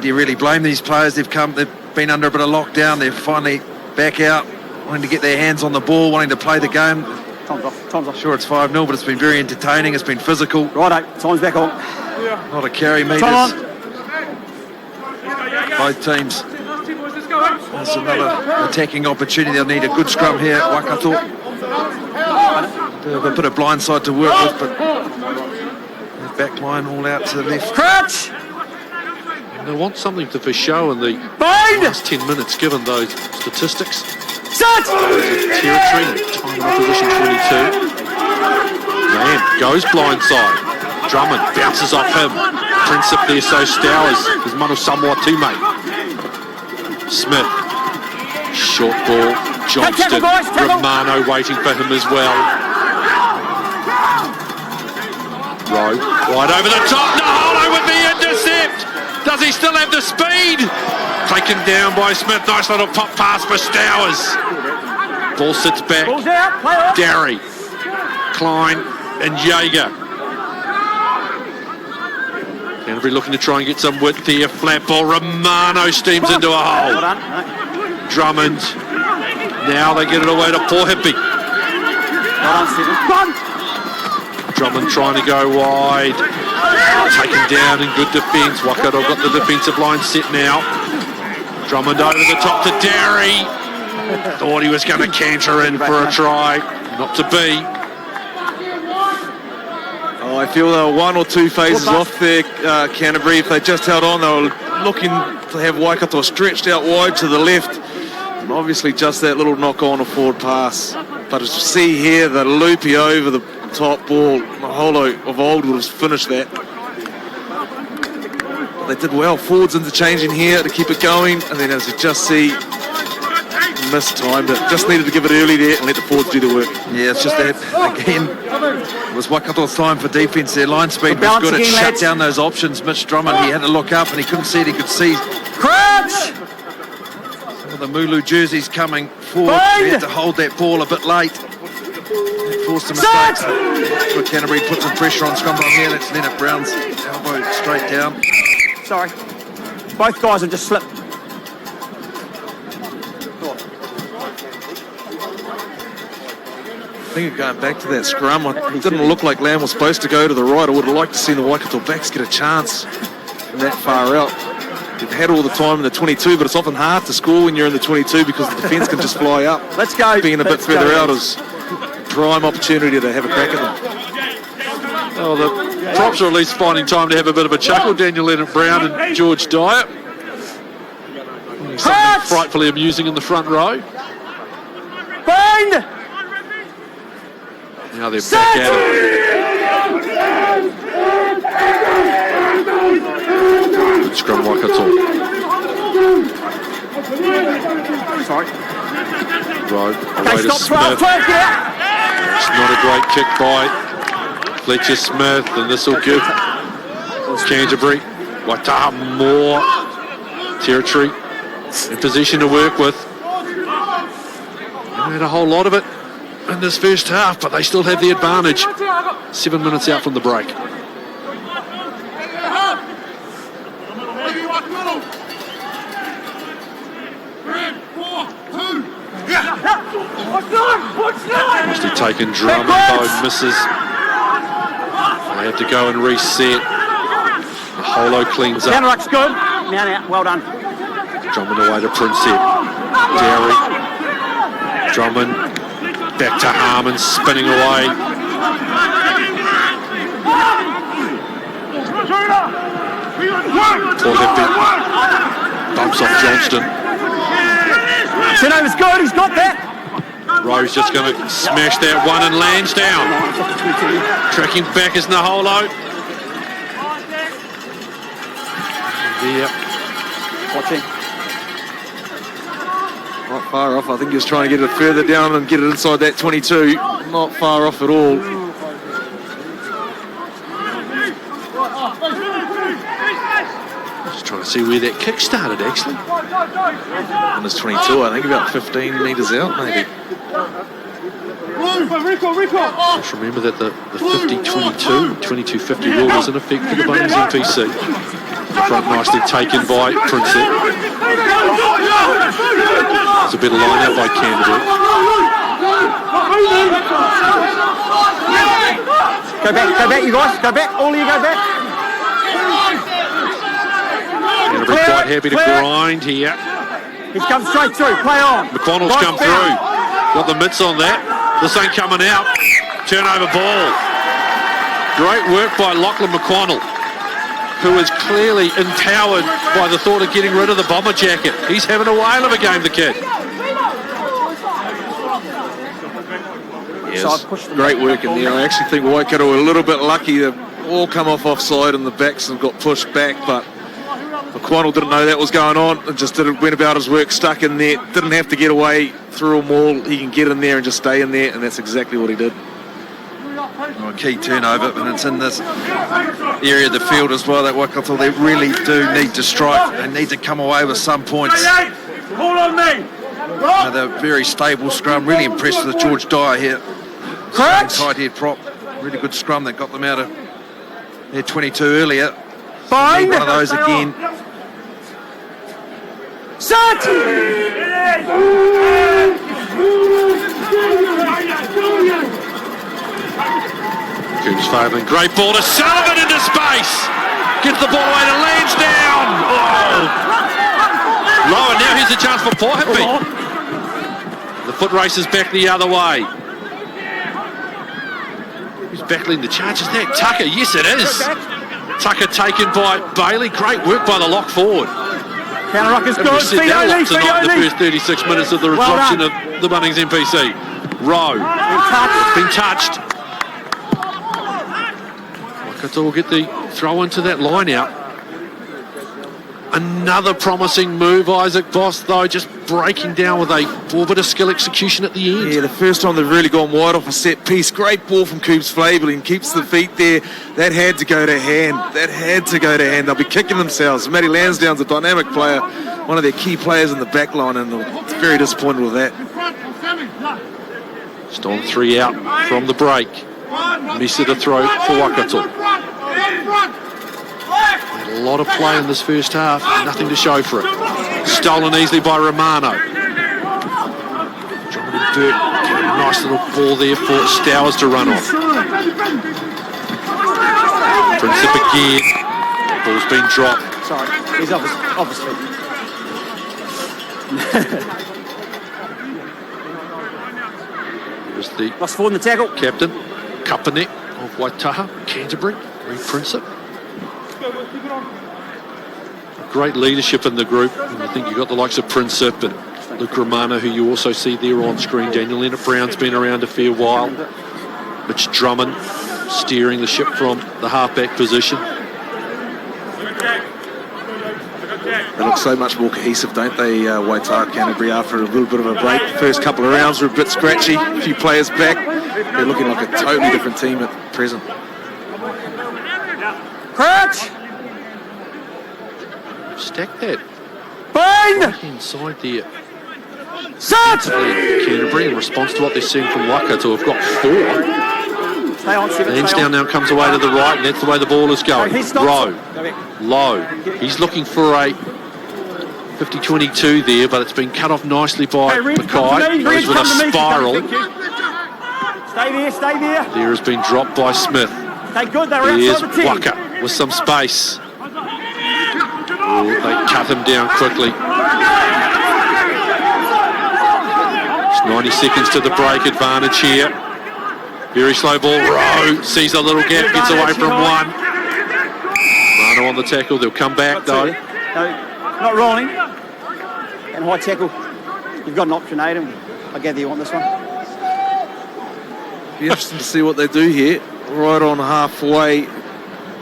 do you really blame these players? They've been under a bit of lockdown. They're finally back out, wanting to get their hands on the ball, wanting to play the game. Time's off, time's off. Sure, it's 5-0, but it's been very entertaining. It's been physical. Righto, time's back on. A lot of carry meters. Time on. Both teams. There's another attacking opportunity. They'll need a good scrum here. Waikato. They have a bit of blind side to work with, but the back line all out to the left. Crouch! And they want something to for show in the Bind! last 10 minutes, given those statistics. Set! Territory, time in opposition 22. Lamb goes blindside. Drummond bounces off him. Princip there, so Stowers. His mano somewhat teammate. Smith. Short ball. Johnston. Romano waiting for him as well. Rowe. Wide over the top. Naholo with the intercept. Does he still have the speed? Taken down by Smith. Nice little pop pass for Stowers. Ball sits back. Ball's out, play off. Darry, Klein and Jaeger. Canterbury looking to try and get some width here. Flat ball. Romano steams into a hole. Well done. No. Drummond. Now they get it away to poor Hippie. Well done, Stephen. Drummond trying to go wide. Taken down in good defence. Waikato got the defensive line set now. Drummond over the top to Derry. Thought he was going to canter in for a try. Not to be. Oh, I feel they were one or two phases off there, Canterbury. If they just held on, they were looking to have Waikato stretched out wide to the left. And obviously just that little knock on a forward pass. But as you see here, the loopy over the top ball, Maholo of old would have finished that. But they did well. Forwards interchanging here to keep it going. And then as you just see, mistimed it. Just needed to give it early there and let the forwards do the work. Yeah, it's just that, again, it was Waikato's time for defence. Their line speed was Balance good. It again, shut lads. down those options. Mitch Drummond, he had to look up and he couldn't see it. He could see Crouch! some of the Mulu jerseys coming forward. Fine. He had to hold that ball a bit late. It forced a mistake. So Canterbury put some pressure on scrum here. That's Leonard Brown's elbow straight down. Sorry. Both guys have just slipped. I think going back to that scrum, it didn't look like Lamb was supposed to go to the right. I would have liked to see the Waikato backs get a chance from that far out. They've had all the time in the 22, but it's often hard to score when you're in the 22 because the defence can just fly up. Let's go. Being a bit Let's further go. out is prime opportunity to have a crack at them. Oh, the props are at least finding time to have a bit of a chuckle. Daniel Leonard Brown and George Dyer. Something frightfully amusing in the front row. Bind! Now they're back at it. Good scrum, Waikato. Sorry. Right, Okay, away to stop 12, Smith. 12, get out! It's not a great kick by Fletcher Smith, and this will give Canterbury Waitaha more territory and position to work with. They had a whole lot of it in this first half, but they still have the advantage. 7 minutes out from the break. Mostly taken Drummond, though misses. They have to go and reset. Holo cleans up. Down ruck's good. Now, well done. Drummond away to Prinsep. Derry. Drummond back to Harmon, spinning away. Poor Hippie. Bumps off Johnston. Turnover's good, he's got that. Rowe's just going to smash that one and lands down. Tracking back is Naholo. Yep. Watching. Not far off. I think he was trying to get it further down and get it inside that 22. Not far off at all. Just trying to see where that kick started, actually. On this 22, I think about 15 metres out, maybe. Just remember that the 50-22, 22-50 rule was in effect for the Bunnings NPC. Front nicely taken by Prinsep. It's a better line out by Canterbury. Go back, you guys. Go back, all of you go back. Canterbury quite happy to grind here. He's come straight through, play on. McConnell's Right come down. through. Got the mitts on that. This ain't coming out. Turnover ball. Great work by Lachlan McConnell, who is clearly empowered by the thought of getting rid of the bomber jacket. He's having a whale of a game, the kid. Yes, great work in there. I actually think Waikato were a little bit lucky. They've all come off offside and the backs have got pushed back, but McConnell didn't know that was going on and just went about his work, stuck in there, didn't have to get away through them all. He can get in there and just stay in there, and that's exactly what he did. Well, a key turnover, and it's in this area of the field as well that Waikato, they really do need to strike. They need to come away with some points. Hold on me. They're very stable scrum. Really impressed with George Dyer here. Crouch. Tight head prop. Really good scrum that got them out of their 22 earlier. Fine. Need one of those again. Set! Coombs failing. Great ball to Sullivan into space. Gets the ball away and lands down. Oh. Low, and now here's a chance for Poihapi. The foot races back the other way. Who's battling the charge? Is that Tucker? Yes, it is. Tucker taken by Bailey. Great work by the lock forward. Counter ruck is And good. we've said Feet that a only, lot tonight in the feet first 36 minutes of the Well resumption done. of the Bunnings NPC. Rowe. Been touched. Waikato will get the throw into that line out. Another promising move, Isaac Voss, though, just breaking down with a bit of skill execution at the end. Yeah, the first time they've really gone wide off a set piece. Great ball from Coombs Flaberling. Keeps the feet there. That had to go to hand. That had to go to hand. They'll be kicking themselves. Matty Lansdowne's a dynamic player, one of their key players in the back line, and they're very disappointed with that. Storm 3 out from the break. Misa to throw for Waikato. Had a lot of play in this first half, nothing to show for it. Stolen easily by Romano. John and Burt get a nice little ball there for Stowers to run off. Princip again. Ball's been dropped. Sorry, he's obviously. Here's the Lost forward in the tackle. captain, Kapanek of Waitaha, Canterbury, Reed Princip. Great leadership in the group. And I think you've got the likes of Princip and Luke Romano, who you also see there on screen. Daniel Leonard Brown's been around a fair while. Mitch Drummond steering the ship from the halfback position. They look so much more cohesive, don't they, Waitaha Canterbury, after a little bit of a break. The first couple of rounds were a bit scratchy. A few players back. They're looking like a totally different team at present. Crouch! Stack that Fine! inside there. Set! Canterbury, in response to what they're seeing from Waikato, have got 4. Stay on, Seven. Lansdowne now comes away to the right, and that's the way the ball is going. He stops Rowe, it. Go back. low. He's looking for a 50-22 there, but it's been cut off nicely by Hey, Reed, come to Mackay. me. Goes Reed, with a come to me. spiral. Thank you. Stay there. There has been dropped by Smith. Stay good, they were Here's outside the 10. Waka with some space. Oh, they cut him down quickly. It's 90 seconds to the break, advantage here. Very slow ball. Rowe sees a little gap, gets away from one. Mano on the tackle, they'll come back though. No, not rolling. And high tackle. You've got an option, Aidan. I gather you want this one. Be interesting to see what they do here. Right on halfway.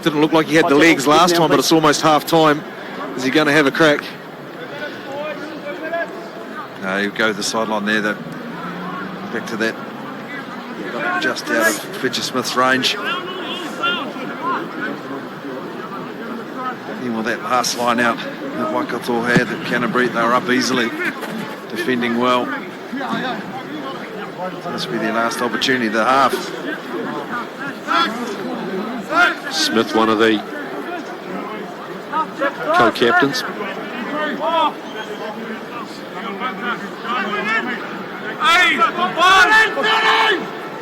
Didn't look like he had the legs last time, but it's almost half time. Is he going to have a crack? No, you go to the sideline there. Back to that. Just out of Fletcher Smith's range. Even with that last line out that Waikato had, that Canterbury, they were up easily, defending well. This will be their last opportunity, the half. Smith, one of the co-captains.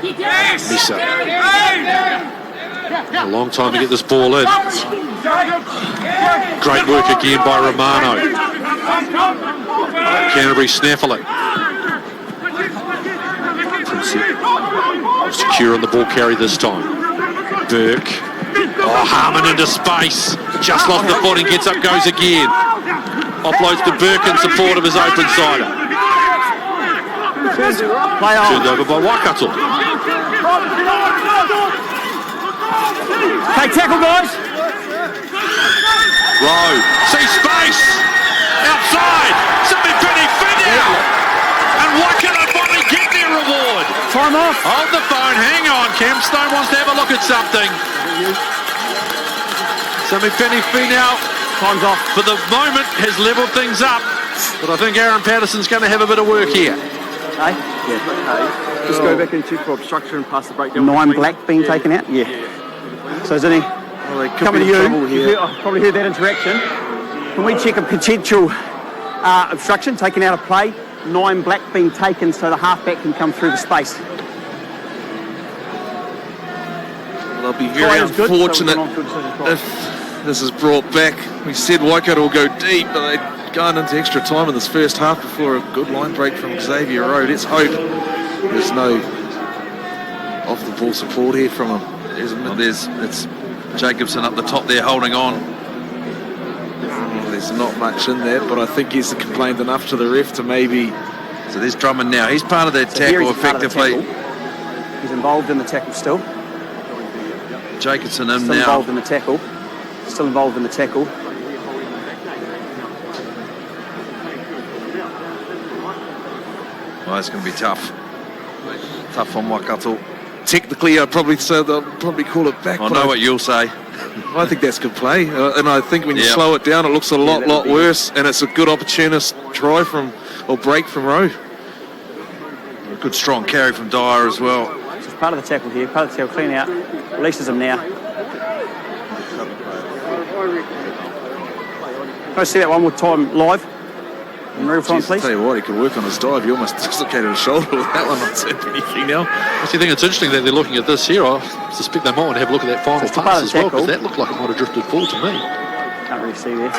Misa. A long time to get this ball in. Great work again by Romano. Canterbury snaffle it. Secure on the ball carry this time. Burke. Oh, Harmon into space. Just lost the foot and gets up, goes again. Offloads to Burke in support of his open sider. Play on. Turned over by Waikato. Take tackle, guys. Rowe. See space. Outside. Something pretty now. And Waikato finally get their reward. Time off. Hold the phone. Hang on. Cam Stone wants to have a look at something. Sammy Penny now, Time's off. for the moment, has levelled things up. But I think Aaron Patterson's going to have a bit of work here. Hey? Yeah. Just go back into for obstruction and pass the breakdown. 9 black being taken out? Yeah. So is any Well, they could coming be to in you. trouble here. I've probably heard that interaction. Can we check a potential obstruction taken out of play? 9 black being taken so the halfback can come through the space. They'll be very unfortunate if this is brought back. We said Waikato will go deep, but they've gone into extra time in this first half before a good line break from Xavier Rowe. Let's hope there's no off-the-ball support here from him. It's Jacobson up the top there holding on. There's not much in that, but I think he's complained enough to the ref to maybe... So there's Drummond now. He's part of that tackle effectively. He's involved in the tackle still. Jacobson in Still now. involved in the tackle. Still involved in the tackle. Well, it's going to be tough. Tough on Waikato. Technically, I'd probably say they'll probably call it back. I know what you'll say. I think that's good play, and I think when you Yep. slow it down, it looks a lot worse, and it's a good opportunist try from or break from Rowe. A good strong carry from Dyer as well. It's part of the tackle here. Part of the tackle. Clean out. Releases him now. Can I see that one more time live? In real time, Jeez, please. I'll tell you what, he could work on his dive. He almost dislocated his shoulder with that one. Not saying anything now. I think it's interesting that they're looking at this here. I suspect they might want to have a look at that final It's the pass part of as the well, tackle. because that looked like it might have drifted forward to me. Can't really see there.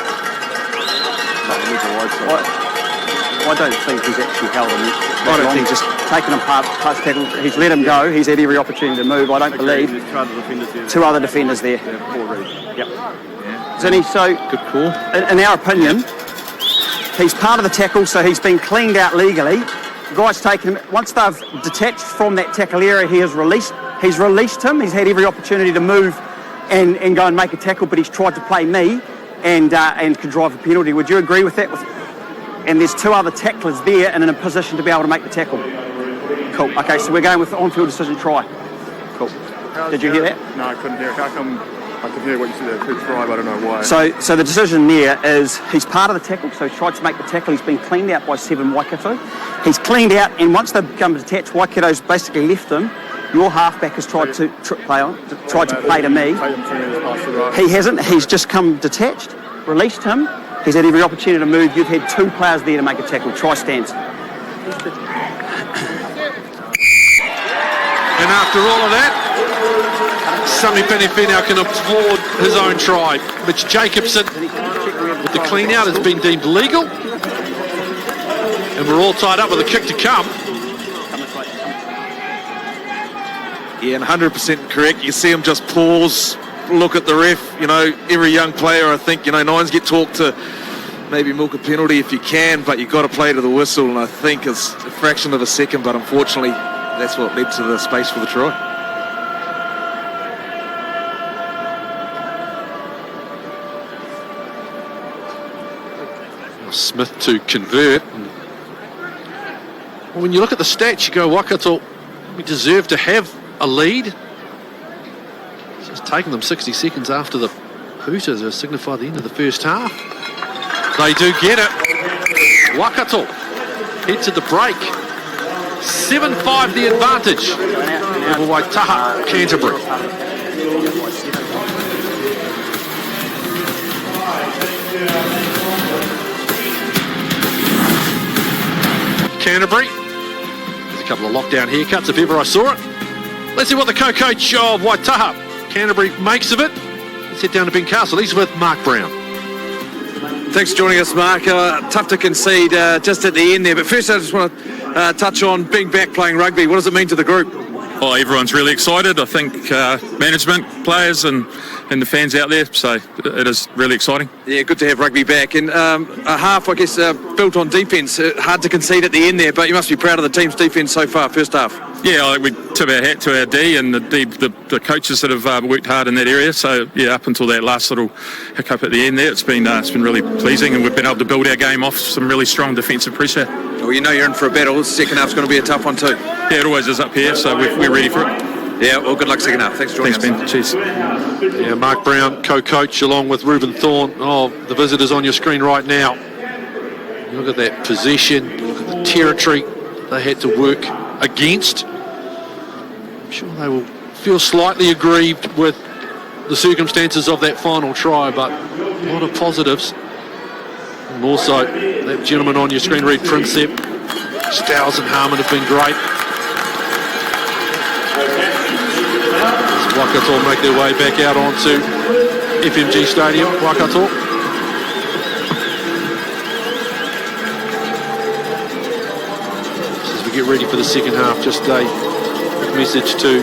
I don't think he's actually held him. I don't think just taken him past tackle. He's let him go. He's had every opportunity to move. I don't believe. 2 other defenders there. Yep. Zinni, so Good call. in our opinion, he's part of the tackle, so he's been cleaned out legally. The guy's taken him. Once they've detached from that tackle area, he's released him. He's had every opportunity to move and go and make a tackle, but he's tried to play me and can drive a penalty. Would you agree with that? And there's 2 other tacklers there and in a position to be able to make the tackle. Cool. Okay, so we're going with the on-field decision try. Cool. Did you hear that? No, I couldn't hear it. How come I could hear what you said there? Good try, but I don't know why. So the decision there is he's part of the tackle, so he's tried to make the tackle. He's been cleaned out by 7 Waikato. He's cleaned out, and once they've become detached, Waikato's basically left him. Your halfback has tried to play to me. He hasn't. He's just come detached, released him. He's had every opportunity to move. You've had 2 players there to make a tackle. Try stands. And after all of that, Sammy Penifino can applaud his own try. Mitch Jacobson with the clean out has been deemed legal. And we're all tied up with a kick to come. Yeah, and 100% correct. You see him just pause, look at the ref. You know, every young player, I think, nines get talked to maybe milk a penalty if you can, but you've got to play to the whistle, and I think it's a fraction of a second, but unfortunately, that's what led to the space for the try. Smith to convert. Well, when you look at the stats, you go, Waikato, we deserve to have a lead. It's taken them 60 seconds after the hooter to signify the end of the first half. They do get it. Waikato head to the break. 7-5 the advantage over Waitaha, Canterbury. Canterbury. There's a couple of lockdown haircuts if ever I saw it. Let's see what the co-coach of Waitaha, Canterbury, makes of it. Let's head down to Ben Castle. He's with Mark Brown. Thanks for joining us, Mark. Tough to concede just at the end there. But first, I just want to touch on being back playing rugby. What does it mean to the group? Oh, everyone's really excited. I think management, players and the fans out there. So it is really exciting. Yeah, good to have rugby back. And a half, I guess, built on defence. Hard to concede at the end there, but you must be proud of the team's defence so far, first half. Yeah, we tip our hat to our D and the coaches that have worked hard in that area. So yeah, up until that last little hiccup at the end there, it's been really pleasing, and we've been able to build our game off some really strong defensive pressure. Well, you know you're in for a battle. The second half's going to be a tough one too. Yeah, it always is up here, so we're ready for it. Yeah, well, good luck second half. Thanks for joining us. Thanks, Ben. Cheers. Yeah, Mark Brown, co-coach, along with Reuben Thorne. Oh, the visitors on your screen right now. You look at that possession, you look at the territory they had to work against. I'm sure they will feel slightly aggrieved with the circumstances of that final try, but a lot of positives. And also, that gentleman on your screen, Reed Princep, Stowers and Harmon have been great. As Waikato make their way back out onto FMG Stadium, Waikato. As we get ready for the second half, just a message to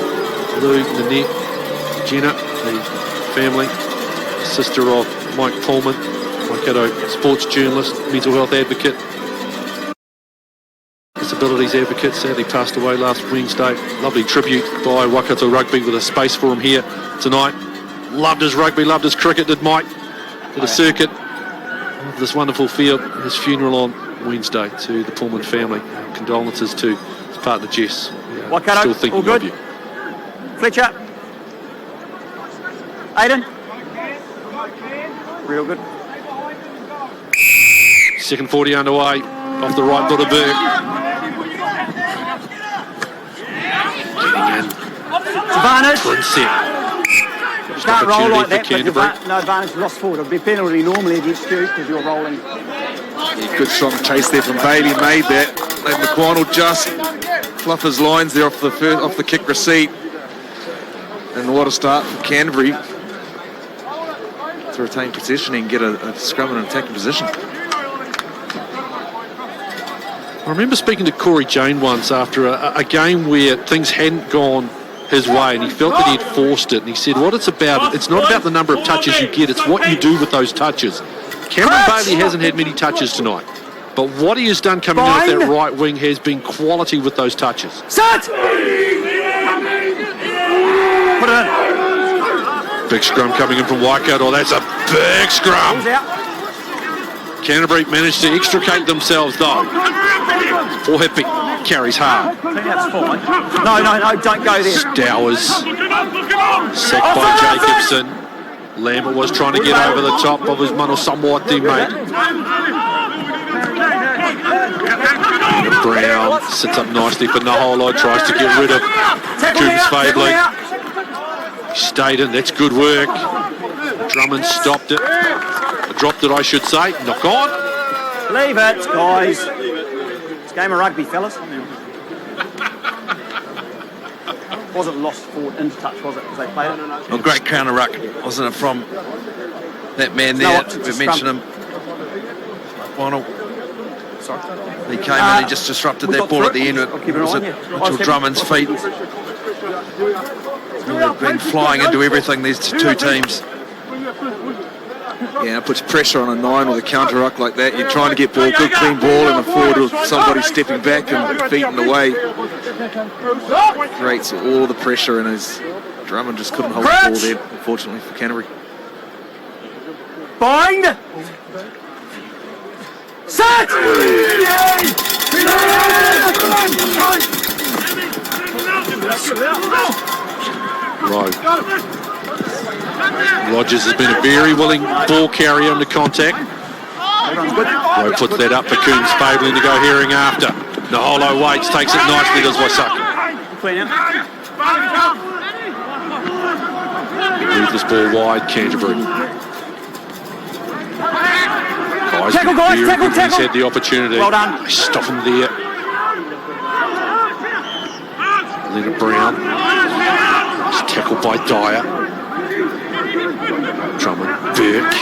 Lou, Nanette, Jenna, the family, sister of Mike Pullman, Waikato sports journalist, mental health advocate, disabilities advocate, sadly passed away last Wednesday. Lovely tribute by Waikato Rugby with a space for him here tonight. Loved his rugby, loved his cricket, did Mike. Did a circuit of this wonderful field. His funeral on Wednesday to the Pullman family. Condolences to his partner Jess. Waikato, still thinking all good? of you. Fletcher. Aiden. Real good. Second 40 underway, off the right foot of Burke. Getting in. Advantage. Princep. Can't roll like that, Canterbury. but no advantage, lost forward. It would be a penalty normally against you because you're rolling. Yeah, good strong chase there from Bailey, made that. Let McQuarnell just fluff his lines there off the kick receipt. And what a start from Canterbury to retain possession and get a scrum and attacking position. I remember speaking to Corey Jane once after a game where things hadn't gone his way and he felt that he had forced it, and he said what it's about, it's not about the number of touches you get, it's what you do with those touches. Cameron Bailey hasn't had many touches tonight, but what he has done coming in at that right wing has been quality with those touches. Set! Put it in. Big scrum coming in from Waikato. That's a big scrum. He's out. Canterbury managed to extricate themselves though. Or Hippie carries hard. I think that's fine. No, don't go there. Stowers sacked by Jacobson. Lambert was trying to get over the top of his Mano Samoa teammate. Brown sits up nicely for Naholo, tries to get rid of Coombs Fabling. Stayed in, that's good work. Drummond stopped it. Dropped it, I should say. Knock on. Leave it, guys. It's a game of rugby, fellas. Wasn't lost forward into touch, was it, as they played it? A great counter ruck, wasn't it, from that man there? We mentioned him. Final. Sorry. He came in and just disrupted that ball at the end. It was at Mitchell Drummond's feet. They've been flying into everything, these two teams. Yeah, it puts pressure on a 9 with a counter ruck like that. You're trying to get ball, good clean ball, and a forward with somebody stepping back and beating away. Creates all the pressure, and his Drummond just couldn't hold the ball there, unfortunately, for Canterbury. Bind! Set! Right. Rogers has been a very willing ball carrier under contact. Rowe puts that up for Coombs Fabling to go herring after. Naholo waits, takes it nicely, does Waisaki. Move this ball wide, Canterbury. Tackle, guys, tackle. He's had the opportunity. Well done. They stop him there. Leonard Brown. He's tackled by Dyer. Drummond, Burke,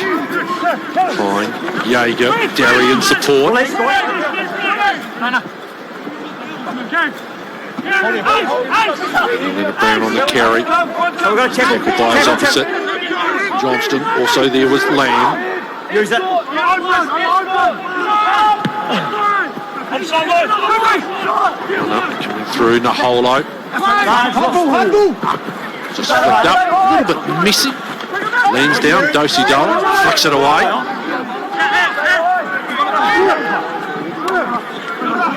Pine, Jaeger, Derry in support. Leonard Brown on the carry. Tackled by his opposite. Johnston, also there was Lamb. Use it. Coming through, Naholo. Just flicked up, a little bit messy. Leans down, Dosey Dolan, flicks it away.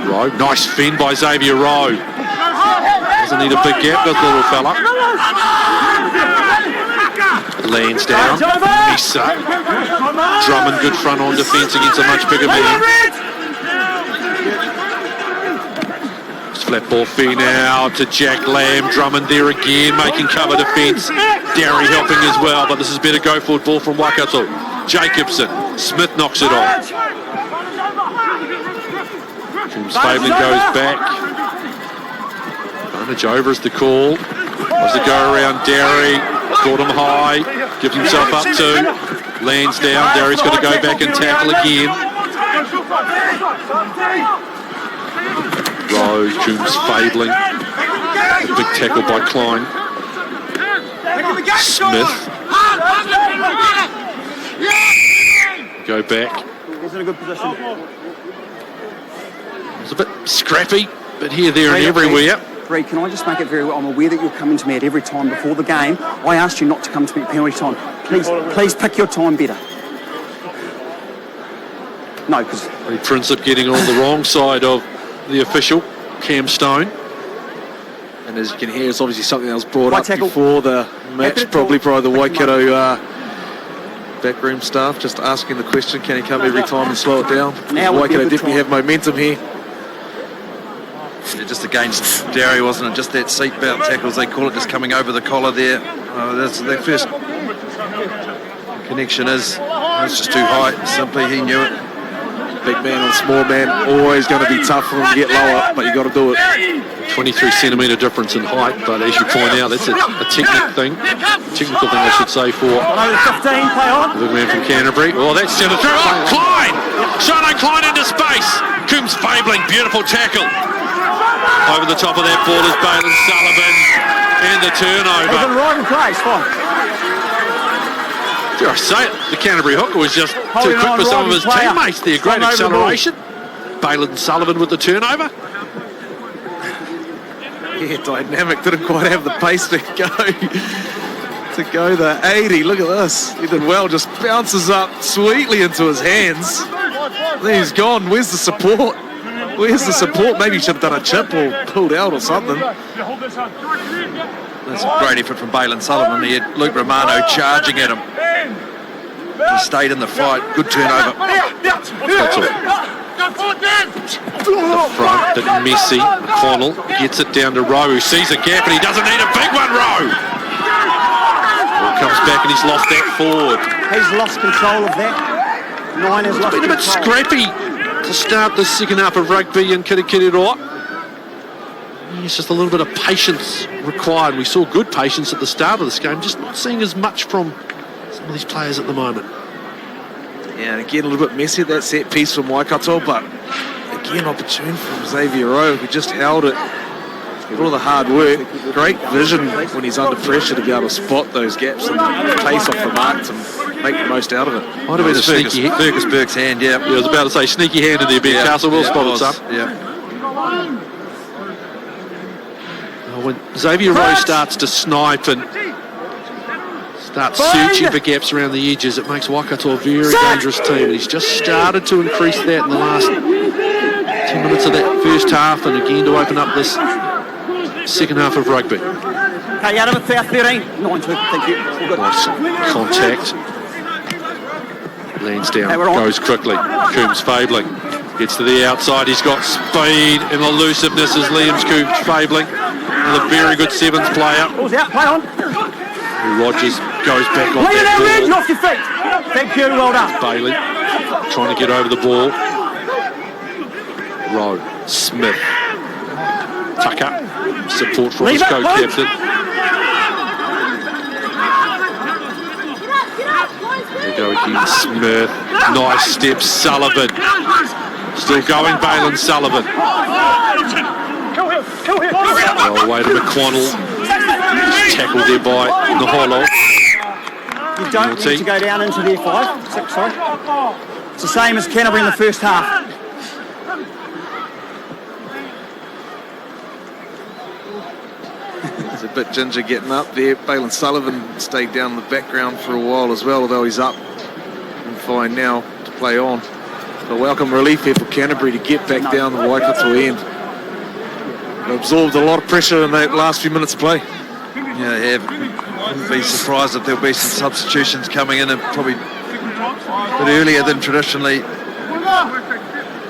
Rowe, nice fin by Xavier Rowe. Doesn't need a big gap, does the little fella. Lands down, Misa. Drummond, good front on defence against a much bigger man. Flat ball fair now to Jack Lamb. Drummond there again, making cover defence. Derry helping as well, but this is better go forward ball from Waikato. Jacobson, Smith knocks it off. James Fabling goes back. Advantage over is the call. Wants to go around Derry. Caught him high. Gives himself up to. Lands down. Derry's got to go back and tackle again. Rose, James Fabling. Big tackle by Klein. Smith. Go back. He's in a good position. It's a bit scrappy, but here, there and everywhere. Reid, can I just make it very well? I'm aware that you're coming to me at every time before the game. I asked you not to come to me at penalty time. Please pick your time better. No, because... The Princip getting on the wrong side of the official, Cam Stone. And as you can hear, it's obviously something that was brought White up tackle. before the match, probably by the Waikato backroom staff, just asking the question, can he come every time and slow it down? Now would be a Waikato good definitely try. have momentum here. Yeah, just against Derry, wasn't it? Just that seatbelt tackles, they call it, just coming over the collar there. That's their first connection is just too high. Simply, he knew it. Big man on small man, always going to be tough for him to get lower, but you got to do it. 23 centimetre difference in height, but as you point out, that's a technical thing I should say, for Over 15, play on. the big man from Canterbury. Oh, that's centre through. Oh, Klein! Shano Klein into space. Coombs Fabling, beautiful tackle. Over the top of that ball is Balin Sullivan, and the He's in turnover. the right place, fine. Dare I say it, the Canterbury hooker was just too Holding quick on, for some of his Rodney player. teammates there. Great Swung over the ball. acceleration. Balin Sullivan with the turnover. Yeah, dynamic, didn't quite have the pace to go the 80. Look at this. He did well, just bounces up sweetly into his hands. Then he's gone. Where's the support? Where's the support? Maybe he should have done a chip or pulled out or something. That's a great effort from Balin Sullivan. He had Luke Romano charging at him. He stayed in the fight. Good turnover. That's all. The front, but Messi, Connell gets it down to Rowe, who sees a gap and he doesn't need a big one, Rowe. Ball comes back and he's lost that forward. He's lost control of that. Nine has lost Been a bit control. scrappy to start the second half of rugby in Kirikiriroa. It's just a little bit of patience required. We saw good patience at the start of this game, just not seeing as much from some of these players at the moment. Yeah, and again, a little bit messy at that set piece from Waikato, but again, opportune from Xavier Rowe, who just held it. All the hard work, great vision when he's under pressure to be able to spot those gaps and pace off the mark to make the most out of it. Might have been a sneaky Fergus Burke's hand, yeah. I was about to say sneaky hand in there, Ben Castle. Well spotted, son. Yeah. When Xavier Rowe starts to snipe and starts searching for gaps around the edges, it makes Waikato a very dangerous team. And he's just started to increase that in the last 10 minutes of that first half, and again to open up this second half of rugby. Okay, out of it, 13. 9-2, thank you. All good. Nice contact. Lands down, Okay, we're on. goes quickly. Coombs Fabling gets to the outside. He's got speed and elusiveness as Liam's Coombs Fabling. Another very good sevens player. Ball's out, play on. Rogers goes back on Play it out, Red, that off your feet. Thank you, well done. ball. Bailey trying to get over the ball. Rowe, Smith, Tucker, support from his Leave it, co-captain. There we go again, Smith. Nice step, Sullivan. Still going, Balin Sullivan. Well, away to McConnell. Tackled there by Naholo. You don't need to go down into their 5, 6, sorry. It's the same as Canterbury in the first half. He's a bit ginger getting up there. Balin Sullivan stayed down in the background for a while as well, although he's up and fine now to play on. A welcome relief here for Canterbury to get back down the Waikato end. They absorbed a lot of pressure in that last few minutes of play. Yeah, they have. Wouldn't be surprised if there'll be some substitutions coming in, and probably a bit earlier than traditionally.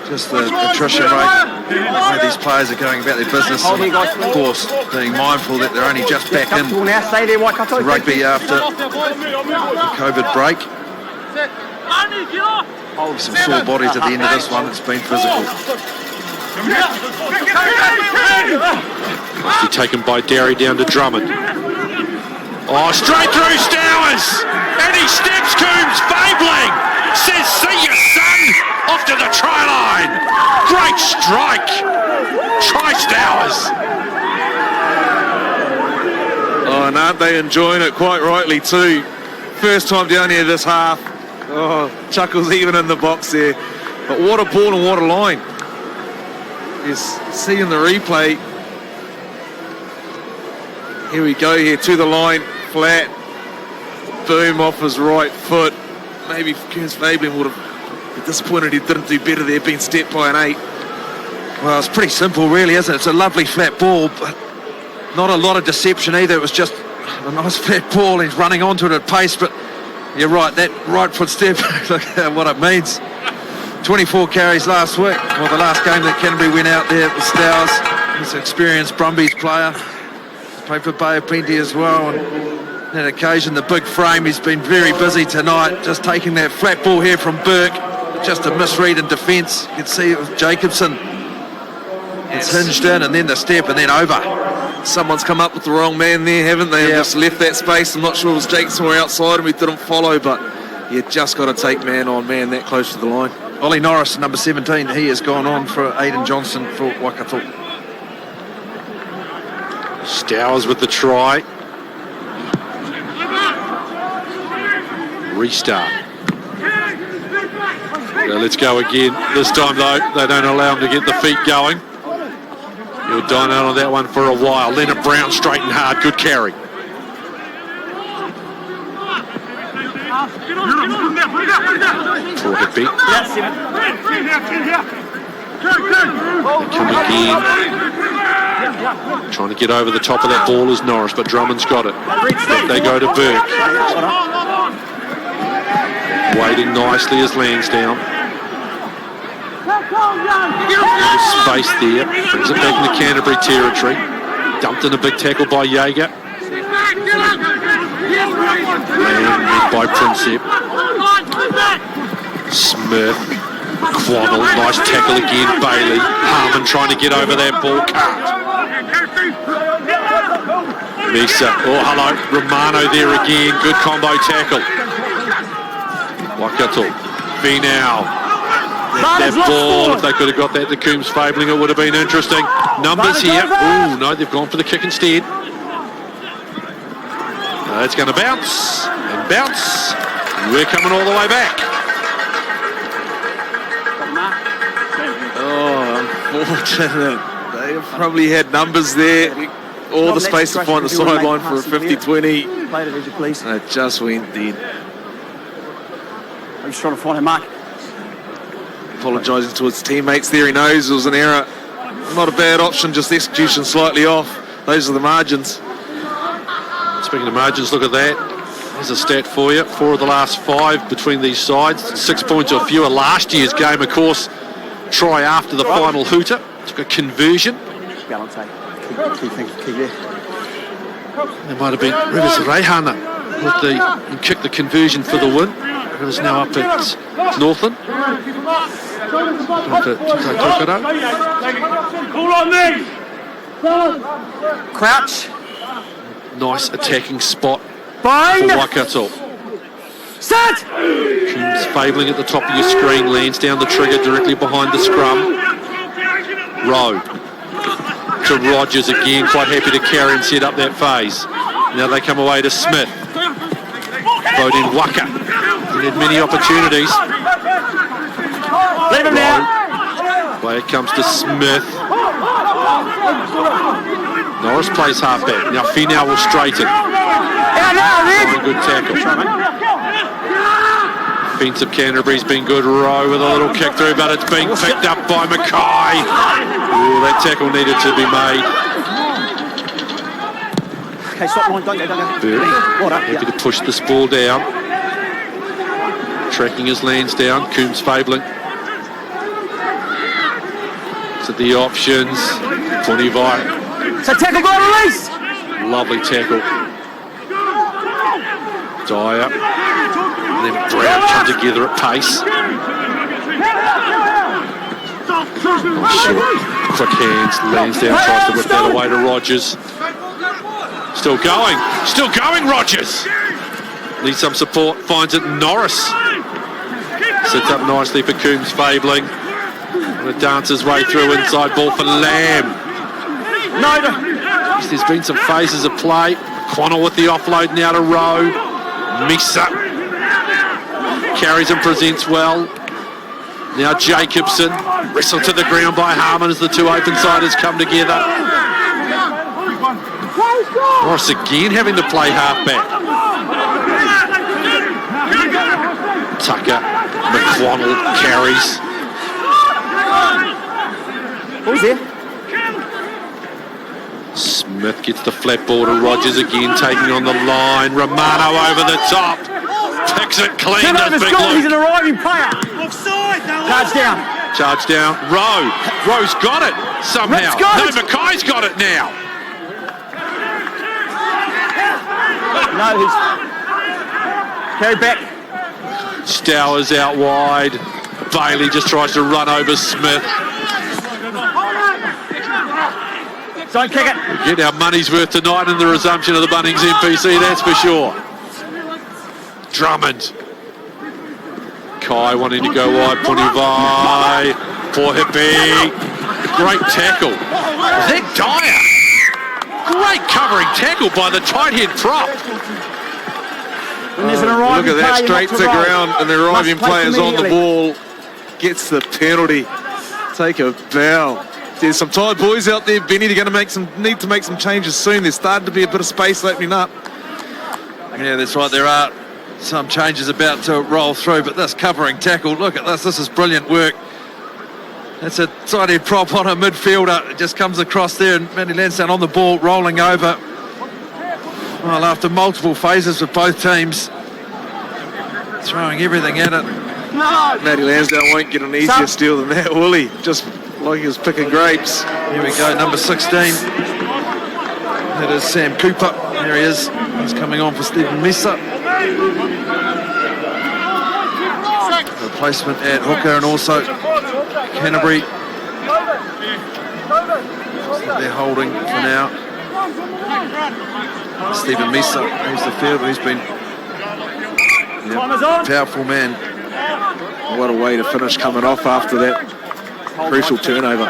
Just the attrition rate way these players are going about their business. Hold here, guys. Of course, being mindful that they're only just back in Comfortable now. Stay there, Waikato. rugby after the COVID break. Some sore bodies at the end of this one. It's been physical. Must be taken by Derry down to Drummond. Oh, straight through Stowers! And he steps Coombs, Fabling! Says, see ya, son! Off to the try line! Great strike! Try Stowers! Oh, and aren't they enjoying it quite rightly too? First time down here this half. Oh, chuckles even in the box there. But what a ball and what a line. Yes, seeing the replay. Here we go here to the line, flat. Boom off his right foot. Maybe Kearns Fabling would have been disappointed he didn't do better there, being stepped by an 8. Well, it's pretty simple, really, isn't it? It's a lovely flat ball, but not a lot of deception either. It was just a nice flat ball. He's running onto it at pace, but you're right, that right foot step, look at what it means. 24 carries last week. Well, the last game that Canterbury went out there with Stowers. He's an experienced Brumbies player. Played for Bay of Plenty as well. And on that occasion, the big frame, he's been very busy tonight, just taking that flat ball here from Burke. Just a misread in defence. You can see it was Jacobson. It's hinged in, and then the step, and then over. Someone's come up with the wrong man there, haven't they? Yeah. And just left that space. I'm not sure it was Jacobson or outside him. He didn't follow, but you just got to take man on man that close to the line. Ollie Norris, number 17, he has gone on for Aidan Johnson for Waikato. Stowers with the try. Restart. Well, let's go again. This time, though, they don't allow him to get the feet going. He'll dine out on that one for a while. Leonard Brown straight and hard. Good carry. For Hippie. Come again. Trying to get over the top of that ball is Norris, but Drummond's got it. They go to Burke. Waiting nicely as Lansdowne. Space there. Brings it back into Canterbury territory. Dumped in a big tackle by Jaeger. Land by Prinsep. Smith. Quaddle. Nice tackle again. Bailey. Harmon trying to get over that ball. Can't. Misa. Oh, hello. Romano there again. Good combo tackle. Waikato. Finau. That ball, if they could have got that to Coombs Fabling, it would have been interesting. Numbers here. Oh, no, they've gone for the kick instead. It's going to bounce and bounce. And we're coming all the way back. Oh, unfortunate. They have probably had numbers there. All the space to find the sideline for a 50-20. Play it, Reggie, please. And it just went dead. I'm just trying to find a mark. Apologising to his teammates there. He knows it was an error. Not a bad option, just execution slightly off. Those are the margins. Speaking of margins, look at that. There's a stat for you. 4 of the last 5 between these sides. 6 points or fewer. Last year's game, of course, try after the final hooter. Took a conversion. Balance, key thing, key there. There might have been Rivers Reihana with the kick the conversion for the win. Rivers now up at Northland. Crouch. Nice attacking spot Bind. for Waikato. Set. Coombs Fabling at the top of your screen, lands down the trigger directly behind the scrum. Rowe to Rogers again, quite happy to carry and set up that phase. Now they come away to Smith. Vote in Waka. He had many opportunities. Leave him now. Play it comes to Smith. Norris plays halfback. Now Finau will straighten. Good tackle. Defensive Canterbury's been good. Rowe with a little kick through, but it's being picked up by Mackay. Oh, that tackle needed to be made. Okay, stop line, don't go. Happy to push this ball down. Tracking his lands down. Coombs Fabling. Looks at the options. Punivai, So tackle, got release. lovely tackle. Dyer. And then Brown come together at pace. Quick hands, lands down, tries to whip that away to Rogers. Still going, Rogers. Needs some support, finds it Norris. Sits up nicely for Coombs Fabling. And it dances way through, inside ball for Lamb. There's been some phases of play. Quannell with the offload now to Rowe. Misa carries and presents well. Now Jacobson, wrestled to the ground by Harmon as the two open siders come together. Norris again having to play halfback. Tucker, McQuannell carries. Who's there? Smith gets the flat ball to Rogers again, taking on the line. Romano over the top. Picks it clean, does Big He's Luke. an arriving player. Charge down. Charge down. Rowe's got it somehow. Rick's got it. Mackay's got it now. No, he's carried back. Stowers out wide. Bailey just tries to run over Smith. Don't kick it. Get our money's worth tonight in the resumption of the Bunnings NPC, that's for sure. Drummond. Kai wanting to go wide. Punivai. Poor Hippie. Great tackle. Was that Dyer? Great covering tackle by the tight head prop. When there's an arriving Look at that, player, straight to ground, and the arriving player's on the ball. Gets the penalty. Take a bow. There's some tired boys out there, Benny. They're going to need to make some changes soon. There's starting to be a bit of space opening up. Yeah, that's right. There are some changes about to roll through, but this covering tackle, look at this. This is brilliant work. That's a tight head prop on a midfielder. It just comes across there, and Matty Lansdowne on the ball, rolling over. Well, after multiple phases with both teams, throwing everything at it. Matty Lansdowne won't get an easier steal than that, will he? Just like he was picking grapes. Here we go, number 16. That is Sam Cooper. There he is. He's coming on for Stephen Mesa. Replacement at hooker, and also Canterbury. They're holding for now. Stephen Mesa, who's the fielder. He's been a powerful man. What a way to finish coming off after that crucial turnover.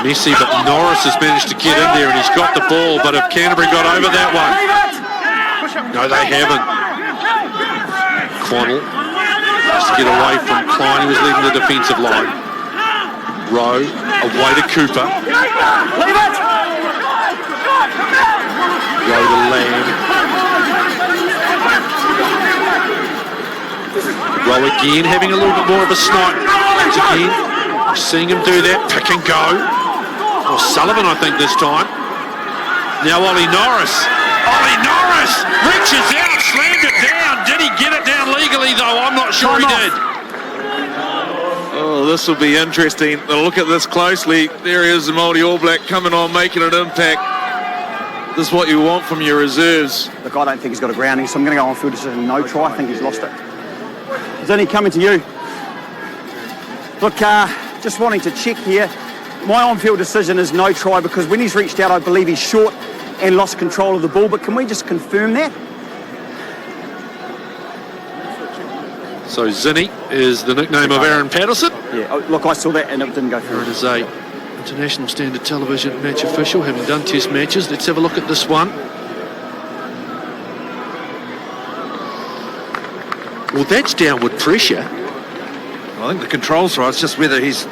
Messy, but Norris has managed to get in there and he's got the ball, but if Canterbury got over that one? No, they haven't. Quannell has to get away from Klein, he was leading the defensive line. Rowe, away to Cooper. Rowe to Lamb. Rowe again having a little bit more of a snipe. Again, seeing him do that, pick and go. Or Sullivan, I think, this time. Now Ollie Norris. Ollie Norris reaches out, slammed it down. Did he get it down legally, though? I'm not sure he did. Oh, this will be interesting. Now look at this closely. There is the Māori All Black coming on, making an impact. This is what you want from your reserves. Look, I don't think he's got a grounding, so I'm going to go on field decision, no try. I think he's lost it. Zinni, coming to you. Look, just wanting to check here. My on-field decision is no try because when he's reached out, I believe he's short and lost control of the ball. But can we just confirm that? So Zinni is the nickname of Aaron Patterson. Yeah, look, I saw that and it didn't go through. It is a international standard television match official, having done test matches. Let's have a look at this one. Well, that's downward pressure. I think the control's right. It's just whether he's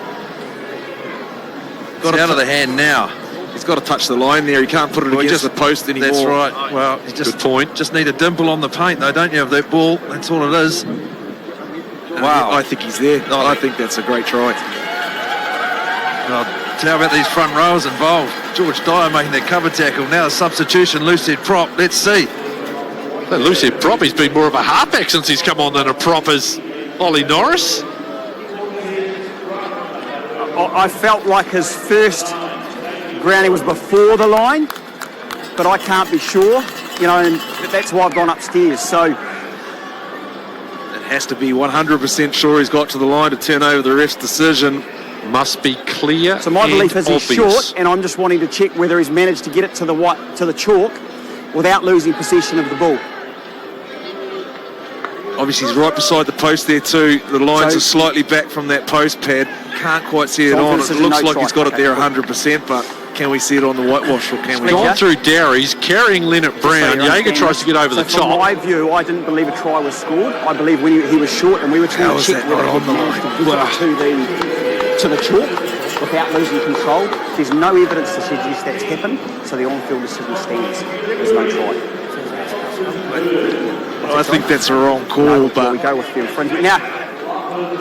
got out of the hand now. He's got to touch the line there. He can't put it against the post anymore. That's right. Well, you just, good point. Just need a dimple on the paint, though, don't you, of that ball? That's all it is. Wow. I think he's there. I think that's a great try. Well, how about these front rowers involved? George Dyer making that cover tackle. Now a substitution, loose head prop. Let's see. That loose head prop, he's been more of a halfback since he's come on than a prop as Ollie Norris. I felt like his first grounding was before the line, but I can't be sure, you know, and that's why I've gone upstairs. So It has to be 100% sure he's got to the line to turn over the ref's decision. Must be clear. So my belief is he's obvious. short, and I'm just wanting to check whether he's managed to get it to the chalk without losing possession of the ball. Obviously, he's right beside the post there too. The lines So- are slightly back from that post pad. Can't quite see it So on. It decision, looks no like try. he's got it Okay, there cool. 100%, but can we see it on the whitewash or can we? Yeah. Gone through Dowries, carrying Leonard Brown. Jaeger tries to get over the From top. my view, I didn't believe a try was scored. I believe when he was short, and we were trying How to is check that whether not he on the managed to line? get it to the chalk without losing control. There's no evidence to suggest that's happened, so the on-field decision stands. There's no try. I think that's a wrong call, No, we but go with the infringement. Now,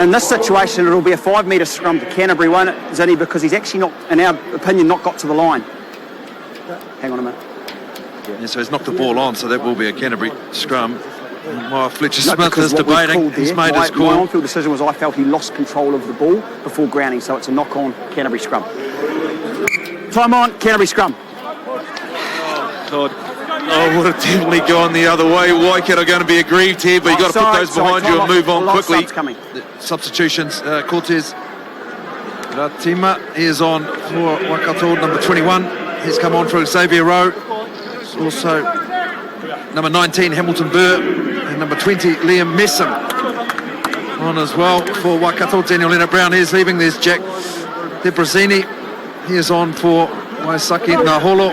in this situation, it'll be a 5 metre scrum to Canterbury, won't it, Zinni? Because he's actually not, in our opinion, not got to the line. Hang on a minute. Yeah, so he's knocked the ball on, so that will be a Canterbury scrum. And while Fletcher No, Smith because is what we've debating, called he's there, made his my call. on-field decision was I felt he lost control of the ball before grounding, so it's a knock-on Canterbury scrum. Time on, Canterbury scrum. God, I would have definitely gone the other way. Waikato going to be aggrieved here, but you've got to put those behind you and move on quickly. Coming. Substitutions, Cortez Ratima is on for Waikato, number 21. He's come on for Xavier Rowe. It's also number 19, Hamilton Burr, and number 20, Liam Messam on as well for Waikato. Daniel Leonard Brown is leaving. There's Jack Debrasini. He is on for Waisaki Naholo.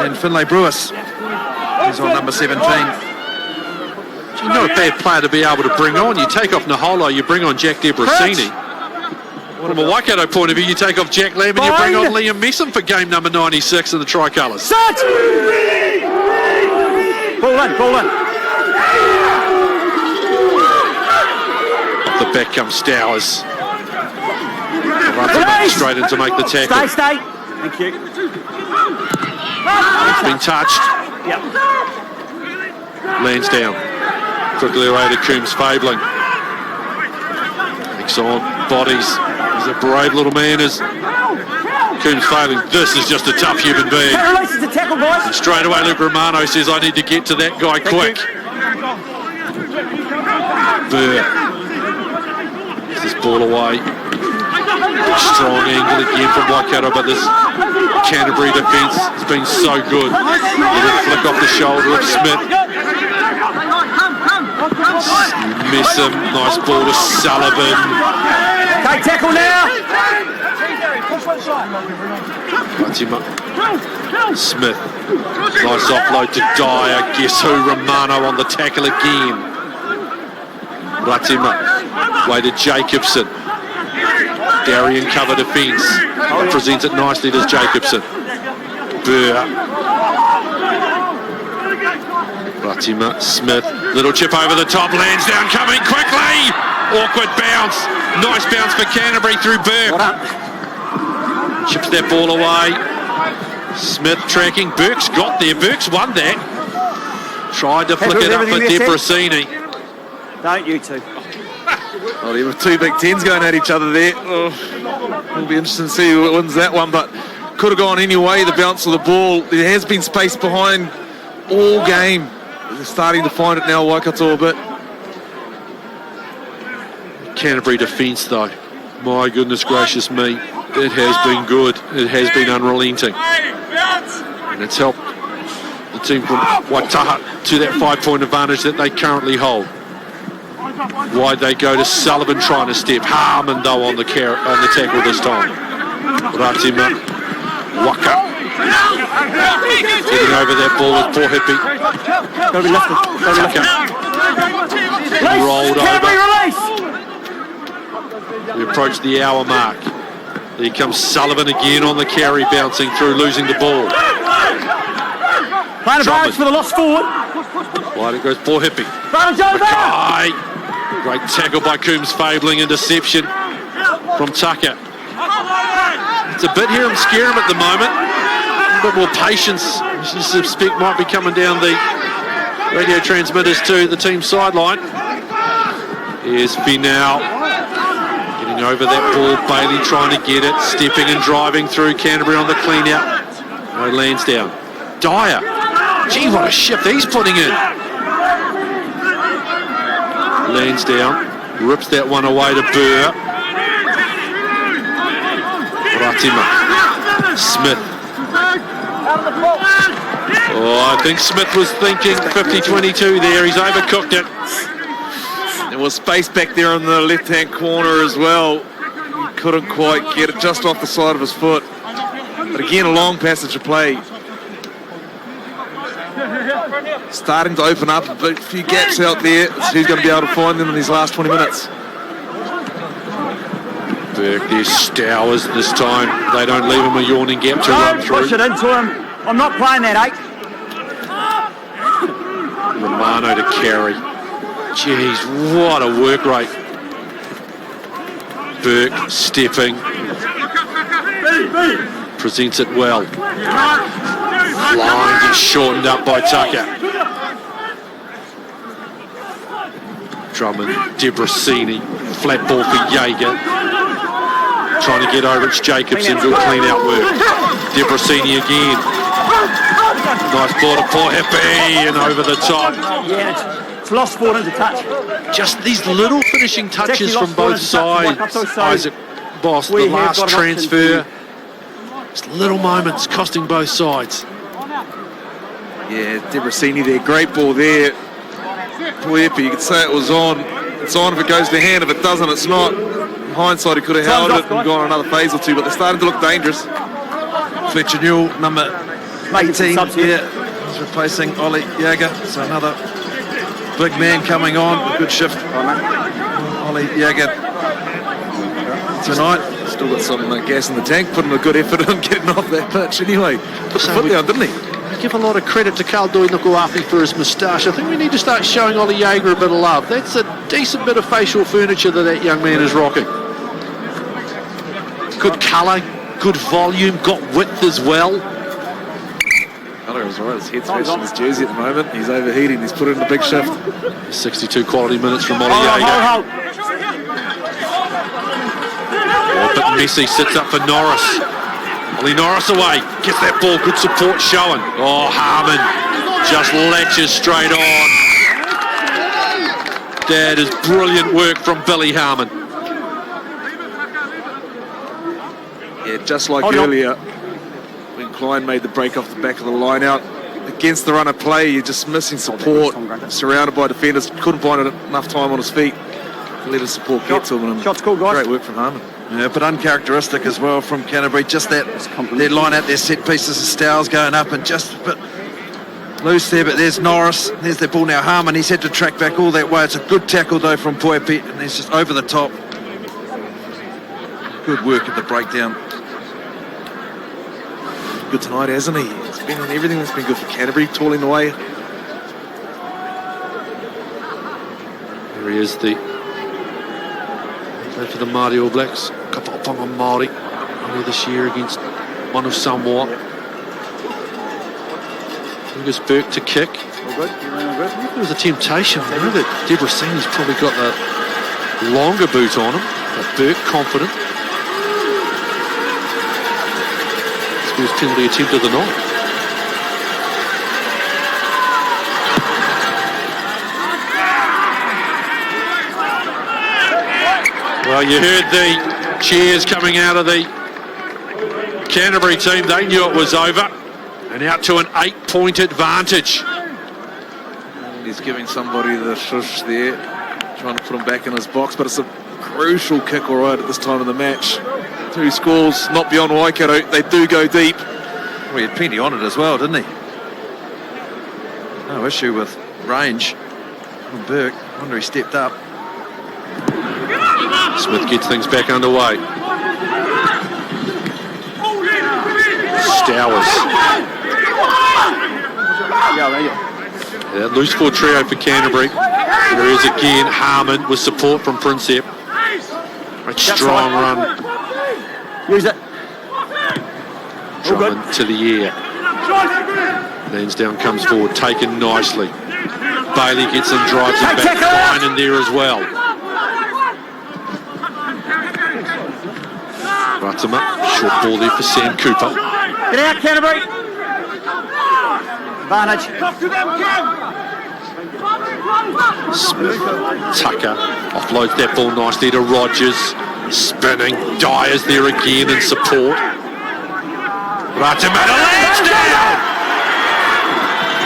And then Finlay Brewis, he's on number 17. You're not a bad player to be able to bring on. You take off Naholo, you bring on Jack Debrasini. From a Waikato point of view, you take off Jack Lamb and you bring on Liam Messam for game number 96 in the Tricolours. Set! Ball in, ball in. Off the back comes Stowers. Runs him up straight in to make the tackle. Stay. Thank you. It's been touched. Yep. Lands down. Quickly away to Coombs Fabling. Kicks on, bodies. He's a brave little man as Coombs Fabling. This is just a tough human being. That releases the tackle, boys. And straight away Luke Romano says, I need to get to that guy quick. Burr. This ball away. Strong angle again from Waikato, but this Canterbury defence has been so good. Let it flick off the shoulder of Smith. Messam, nice ball to Sullivan. Okay, tackle now. Ratima. Smith. Nice offload to Dyer. Guess who? Romano on the tackle again. Ratima. Way to Jacobson. Darien cover defence. Presents it nicely to Jacobson. Burr. Ratima, Smith, little chip over the top, lands down, coming quickly. Awkward bounce. Nice bounce for Canterbury through Burke. Chips that ball away. Smith tracking. Burke's got there. Burke's won that. Tried to flick it up for Debrasini. Don't you two. Oh, there were two Big Tens going at each other there. Oh, it'll be interesting to see who wins that one, but could have gone any way, the bounce of the ball. There has been space behind all game. They're starting to find it now, Waikato, a bit. Canterbury defence, though. My goodness gracious me. It has been good. It has been unrelenting. And it's helped the team from Waitaha to that 5-point advantage that they currently hold. Wide they go to Sullivan trying to step. Harmon though on the tackle this time. Ratima. Waka. Getting over that ball with poor Hippie. Gotta be lifted. Rolled Canterbury over. We approach the hour mark. There comes Sullivan again on the carry, bouncing through, losing the ball. Playing advantage for the lost forward. Wide it goes, poor Hippie. Mackay. Great tackle by Coombs Fabling, interception from Tucker. It's a bit here and scare him at the moment. a bit more patience. I suspect might be coming down the radio transmitters to the team sideline. Here's Finau getting over that ball. Bailey trying to get it, stepping and driving through Canterbury on the clean out. No Lansdowne. Dyer. Gee, what a shift he's putting in. Lansdowne rips that one away to Burr. Ratima. Smith. Oh, I think Smith was thinking 50-22 there. He's overcooked it. There was space back there in the left-hand corner as well. He couldn't quite get it just off the side of his foot. But again, a long passage of play. Starting to open up a few gaps out there. So who's going to be able to find them in these last 20 minutes? Burke, there's Stowers this time. They don't leave him a yawning gap to run through. Push it into him. I'm not playing that 8. Romano to carry. Jeez, what a work rate. Burke stepping. Presents it well. Blind and shortened up by Tucker. Drummond, Debrasini, flat ball for Jaeger. Trying to get over, it's Jacobson, good clean out work. Debrasini again. Nice ball to Poepi and over the top. Yeah, it's lost sport into touch. Just these little finishing touches from both sides. Isaac Boss, the We have last got an option transfer. Just little moments costing both sides. Yeah, Debrasini there, great ball there. Poepi, you could say it was on. It's on if it goes to hand, if it doesn't, it's not. In hindsight, he could have held it and gone another phase or two, but they're starting to look dangerous. Fletcher Newell, number Making some 18, subs here. yeah, he's replacing Ollie Jaeger, so another big man coming on. A good shift. Ollie Jaeger tonight. Still got some gas in the tank, putting a good effort in getting off that pitch anyway. Put the foot down, didn't he? Give a lot of credit to Carl Nukuafi for his moustache. I think we need to start showing Ollie Jaeger a bit of love. That's a decent bit of facial furniture that young man is rocking. Good colour, good volume, got width as well. Colour is right, his head's matching his jersey at the moment. He's overheating, he's put in a big shift. 62 quality minutes from Ollie Jaeger. Oh, but Messi sits up for Norris. Ollie Norris away, gets that ball, good support showing. Oh, Harmon just latches straight on. That is brilliant work from Billy Harmon. Yeah, just like earlier, when Klein made the break off the back of the line out. Against the run of play, you're just missing support, surrounded by defenders, couldn't find enough time on his feet. Let his support get to him. Shots cool, guys. Great work from Harmon. Yeah, but uncharacteristic as well from Canterbury. Just that line out there, set pieces of Stowers going up and just a bit loose there. But there's Norris. There's their ball now. Harmon, he's had to track back all that way. It's a good tackle though from Poepi, and he's just over the top. Good work at the breakdown. Good tonight, hasn't he? It's been on everything that's been good for Canterbury, tooling away. There he is, the play for the Māori All Blacks. Kapaoponga Māori earlier this year against one of Samoa. Lucas Burke to kick. All good. There was a temptation. I know that Debrasini's probably got the longer boot on him, but Burke confident. First penalty attempt of the night. Well, you heard the cheers coming out of the Canterbury team. They knew it was over. And out to an 8-point advantage. He's giving somebody the shush there, trying to put him back in his box, but it's a crucial kick all right at this time of the match. 2 scores, not beyond Waikato. They do go deep. Well, he had plenty on it as well, didn't he? No issue with range from Burke. I wonder he stepped up. Smith gets things back underway. Stowers. That loose forward trio for Canterbury. There is again Harmon with support from Prinsep. A strong run. Use it. Drummond to the air. Lansdowne comes forward, taken nicely. Bailey gets in, drives it back. Fine in there as well. Ratama, short ball there for Sam Cooper. Get out, Canterbury. Advantage. Smith, Tucker offloads that ball nicely to Rogers. Spinning, Dyer's there again in support. Ratama to Lansdowne!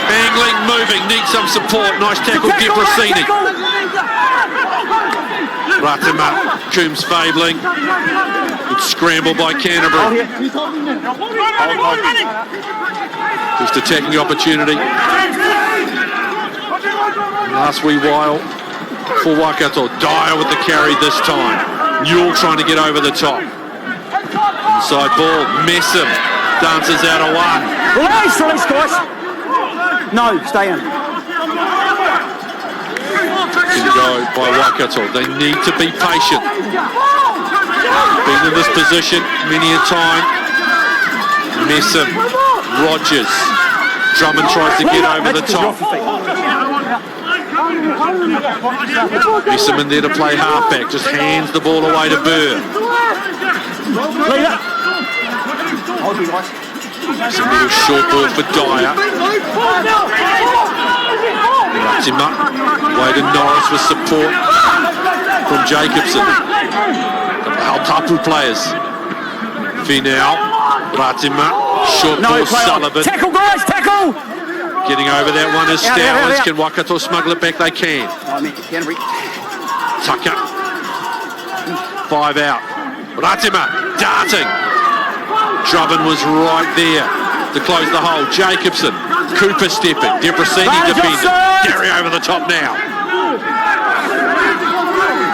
Angling, moving, needs some support. Nice tackle, Debrasini. Ratama, Coombs fabling. Good scramble by Canterbury. Just attacking the opportunity. Last wee while for Waikato. Dyer with the carry this time. Newell trying to get over the top. Inside ball, Messam dances out of one. Release, guys. No, stay in. Good go by Waikato. They need to be patient. Been in this position many a time. Messam, Rogers. Drummond tries to get over the top. Messam in there to play halfback. Just hands the ball away to Burr. Some little short ball for Dyer. Writes him up. Way to Norris with support from Jacobson. Our Tapu players. Finau. Ratima. Short ball Sullivan. Tackle, guys, tackle! Getting over that one is Stowers. Can Waikato smuggle it back? They can. Tucker. 5 out. Ratima darting. Drummond was right there to close the hole. Jacobson. Cooper stepping. Debrasini defending. Gary over the top now.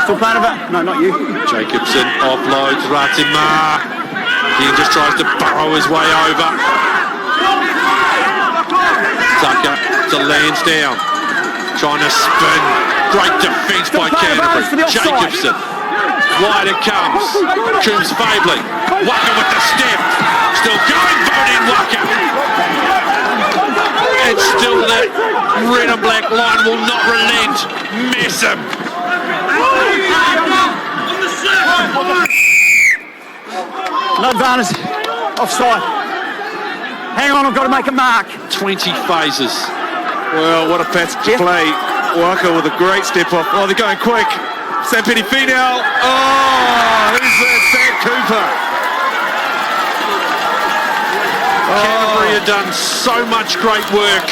Still playing about? No, not you. Jacobson offloads Ratima. He just tries to burrow his way over. Tucker to Lansdowne. Trying to spin. Great defence by Canterbury. Jacobson. Wide it comes. Coombs fabling. Waka with the step. Still going. Voting Waka. And still that red and black line will not relent. Messam. No advantage. Offside. Hang on, I've got to make a mark. 20 phases. Well, what a passage to play. Waka with a great step off. Oh, they're going quick. Sam Finau. Oh, who's that? Sam Cooper. Canterbury had done so much great work,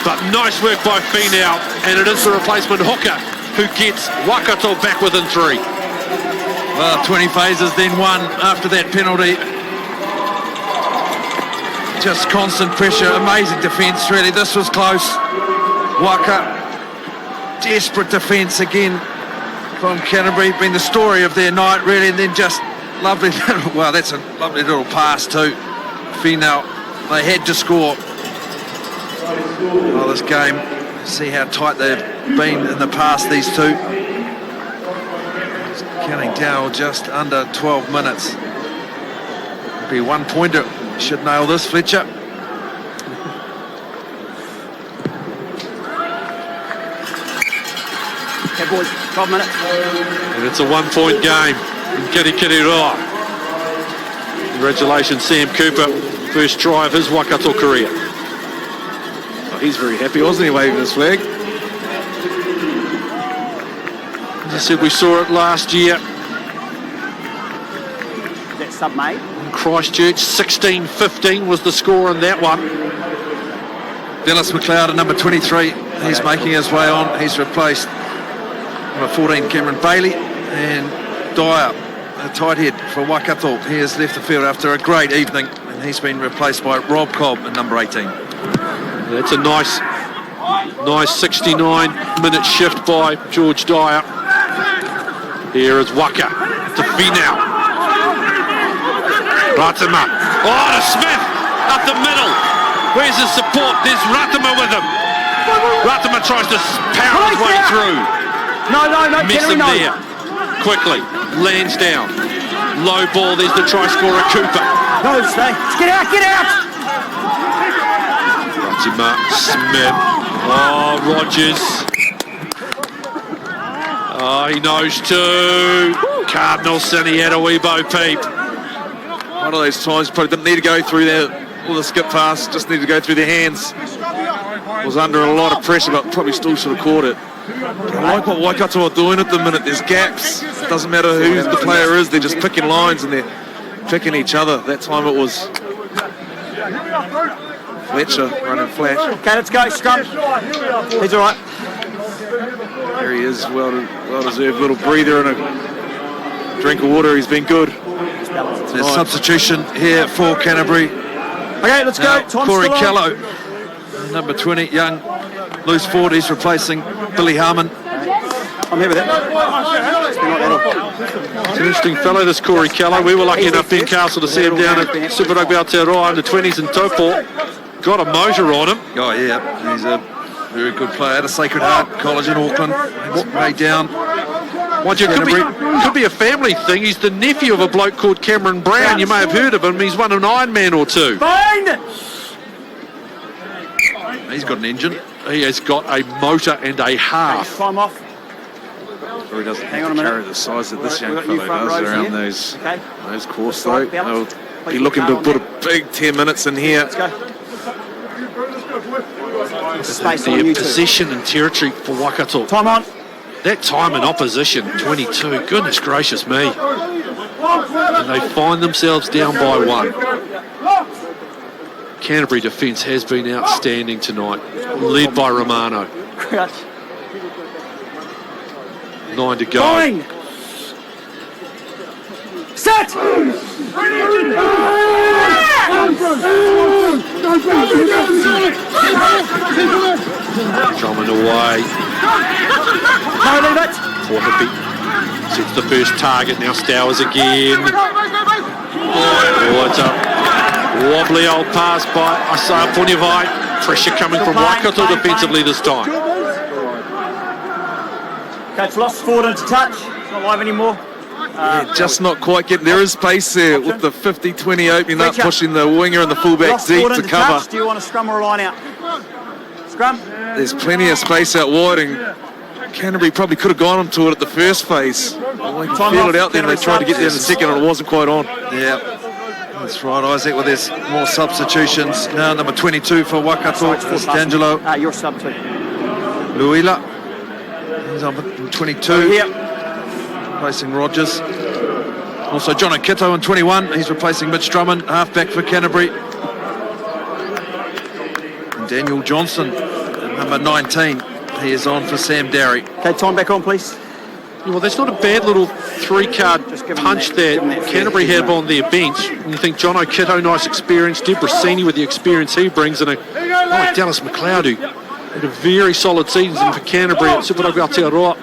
but nice work by Finau, and it is the replacement hooker who gets Waikato back within 3. Well, 20 phases, then 1 after that penalty. Just constant pressure, amazing defence, really. This was close. Waka, desperate defence again from Canterbury. Been the story of their night, really, and then just lovely little, well, that's a lovely little pass too. Finau, they had to score. Well, this game, see how tight they've been in the past, these two. Counting down just under 12 minutes. It'll be 1 pointer. Should nail this, Fletcher. Okay, boys, 12 minutes. And it's a 1 point game in Kirikiriroa. Congratulations, Sam Cooper. First try of his Waikato career. Oh, he's very happy, wasn't he, waving his flag? As I said, we saw it last year. Is that sub-mate? Christchurch, 16-15 was the score in that one. Dallas McLeod at number 23. He's making his way on. He's replaced number 14, Cameron Bailey, and Dyer, a tight head for Waikato. He has left the field after a great evening, and he's been replaced by Rob Cobb at number 18. That's a nice 69-minute shift by George Dyer. Here is Waka to Finau. Ratima. Oh, to Smith up the middle. Where's his support? There's Ratima with him. Ratima tries to power his way through. No, Miss him there. Quickly. Lansdowne. Low ball. There's the try scorer, Cooper. No, stay. Get out, get out! Fatima Smith. Oh, Rogers. Oh, he knows too. Cardinalson, he had a wee bo peep. One of those times probably didn't need to go through there, all the skip pass, just needed to go through their hands. Was under a lot of pressure, but probably still should have caught it. But I like what Waikato are doing at the minute. There's gaps. It doesn't matter who the player is, they're just picking lines and they're picking each other. That time it was Fletcher running flat. Okay, let's go, scrum. He's all right. There he is, well-deserved little breather and a drink of water. He's been good. There's substitution here for Canterbury. Okay, let's go. Time's Corey still on. Callow, number 20, young loose forward. He's replacing Billy Harmon. I'm here with that. It's been like that all. It's an interesting fellow, this Corey Callow. We were lucky enough in Castle to see him down at Super Rugby Aotearoa under 20s in Taupo. Got a motor on him. Oh, yeah, he's a very good player at a Sacred Heart College in Auckland. Way down. Mind you, could be a family thing. He's the nephew of a bloke called Cameron Brown. You may have heard of him. He's won an Ironman or two. He's got an engine. He has got a motor and a half. Time off. Or he doesn't Hang on a carry minute. the size that this We've young got you fellow front does rows around here. those Okay. course Right, though. balance. They'll be looking to put a big 10 minutes in here. Let's go. Space on The you two. position and territory for Waikato. Time on. That time in opposition, 22. Goodness gracious me. And they find themselves down by one. Canterbury defence has been outstanding tonight, led by Romano. Crouch. 9 to go. Going. Set. Drummond away. No, leave it. Portaby sets the first target. Now Stowers again. Oh, it's a wobbly old pass by Asaya Punyavai. Pressure coming from Waikato defensively this time. Okay, it's lost forward into touch. It's not live anymore. Just not quite getting. There is pace there with the 50-20 opening up, Fletcher. pushing the winger and the fullback Lost deep forward to into cover. touch. Do you want a scrum or a line out? Scrum. There's plenty of space out wide, and Canterbury probably could have gone onto it at the first phase. Well, they Time feel off. it out there, and they tried to get there in the second, and it wasn't quite on. Yeah, that's right, Isaac. Well, there's more substitutions now. Number 22 for Waikato, it's D'Angelo You're sub two. Luila. He's on 22, Here. replacing Rogers. Also, John Okito on 21. He's replacing Mitch Drummond, halfback for Canterbury. And Daniel Johnson, number 19. He is on for Sam Darry. Okay, time back on, please. Well, that's not a bad little three-card Just give him punch that- that give him that Canterbury fair have on their bench. And you think John Okito, nice experience. Deb Rossini with the experience he brings. And Dallas McLeod, who had a very solid season for Canterbury at Super Rugby Aotearoa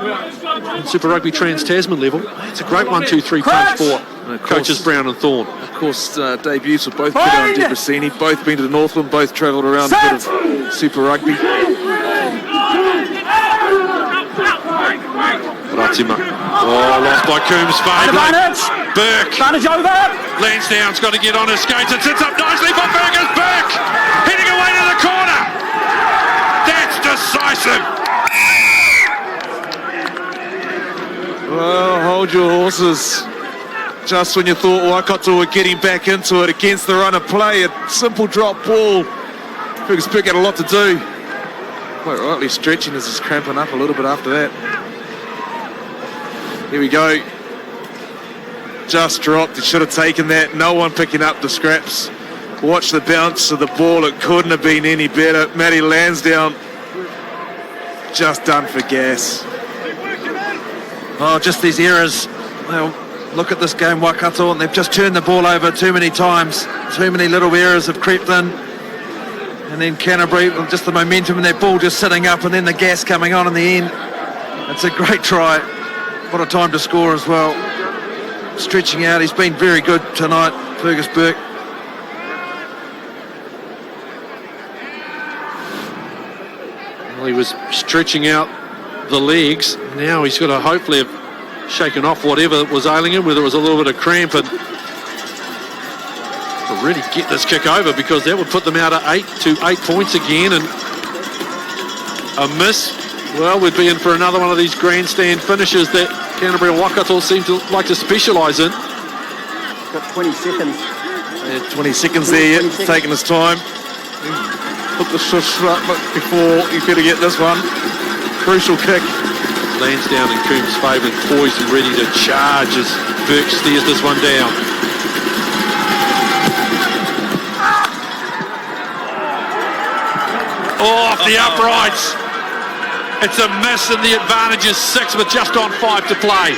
and Super Rugby Trans-Tasman level. It's a great 1-2-3 punch for coaches Brown and Thorne. Of course, debuts were both Peter and Deb Rossini, both been to the Northland, both travelled around a bit of Super Rugby. Ratima. Oh, lost by Coombs. Advantage. Burke. Advantage over. Lansdowne's got to get on his skates. It sits up nicely for Burgess. Burke heading away to the corner. That's decisive. Well, hold your horses. Just when you thought Waikato were getting back into it against the run of play, a simple drop ball. Burgess Burke had a lot to do. Quite rightly stretching as he's cramping up a little bit after that. Here we go. Just dropped. He should have taken that. No one picking up the scraps. Watch the bounce of the ball. It couldn't have been any better. Matty Lansdowne just done for gas. Oh, just these errors. Well, look at this game, Waikato, and they've just turned the ball over too many times. Too many little errors have crept in. And then Canterbury, just the momentum and that ball just sitting up and then the gas coming on in the end. It's a great try. What a time to score as well. Stretching out, he's been very good tonight, Fergus Burke. Well, he was stretching out the legs. Now he's got to hopefully have shaken off whatever was ailing him, whether it was a little bit of cramp. And to really get this kick over, because that would put them out at 8 points again, and a miss. Well, we'd be in for another one of these grandstand finishes that Canterbury and Waikato seem to like to specialise in. Got 20 seconds. Yeah, 20 seconds there, 20 seconds. taking his time. Put the shush up before he better get this one. Crucial kick. Lansdowne in Coombs' favour, poised and ready to charge as Burke steers this one down. Oh, off the uprights. It's a miss, and the advantage is 6 with just on 5 to play.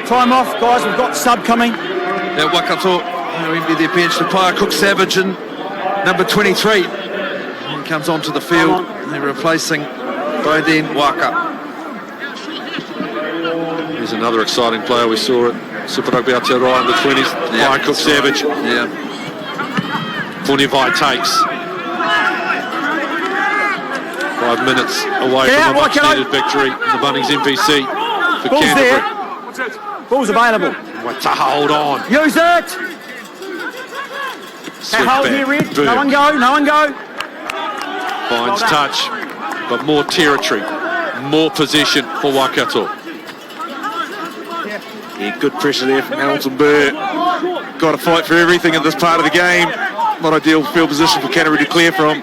Time off, guys. We've got sub coming. Now Waikato empty their bench to play Cook Savage and number 23. And he comes onto the field. They're replacing Bodine Waka. Here's another exciting player we saw at Super Rugby Aotearoa in the 20s. Yeah, Cook Savage. Yeah. Punivai takes. 5 minutes away Get from out, a much Waikato. needed victory in the Bunnings NPC for Ball's Canterbury. there. Ball's available. Waitaha, hold on. Use it. Sweep Hold back. here, Red. Burke No one go. No one go. finds Well done. touch, but more territory, more possession for Waikato. Yeah, good pressure there from Hamilton Burr. Got to fight for everything in this part of the game. Not ideal field position for Canterbury to clear from.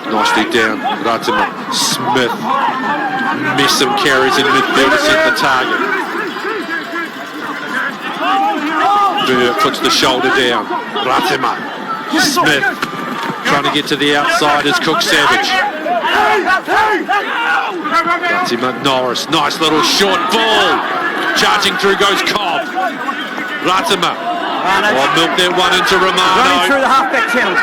Nicely down, Ratima. Smith. Messam carries in midfield to set the target. Burr puts the shoulder down. Ratima. Smith trying to get to the outside is Cook Savage. Ratima, Norris. Nice little short ball. Charging through goes Cobb. Ratima. Oh, milk that one into Running through Romano. the halfback channel.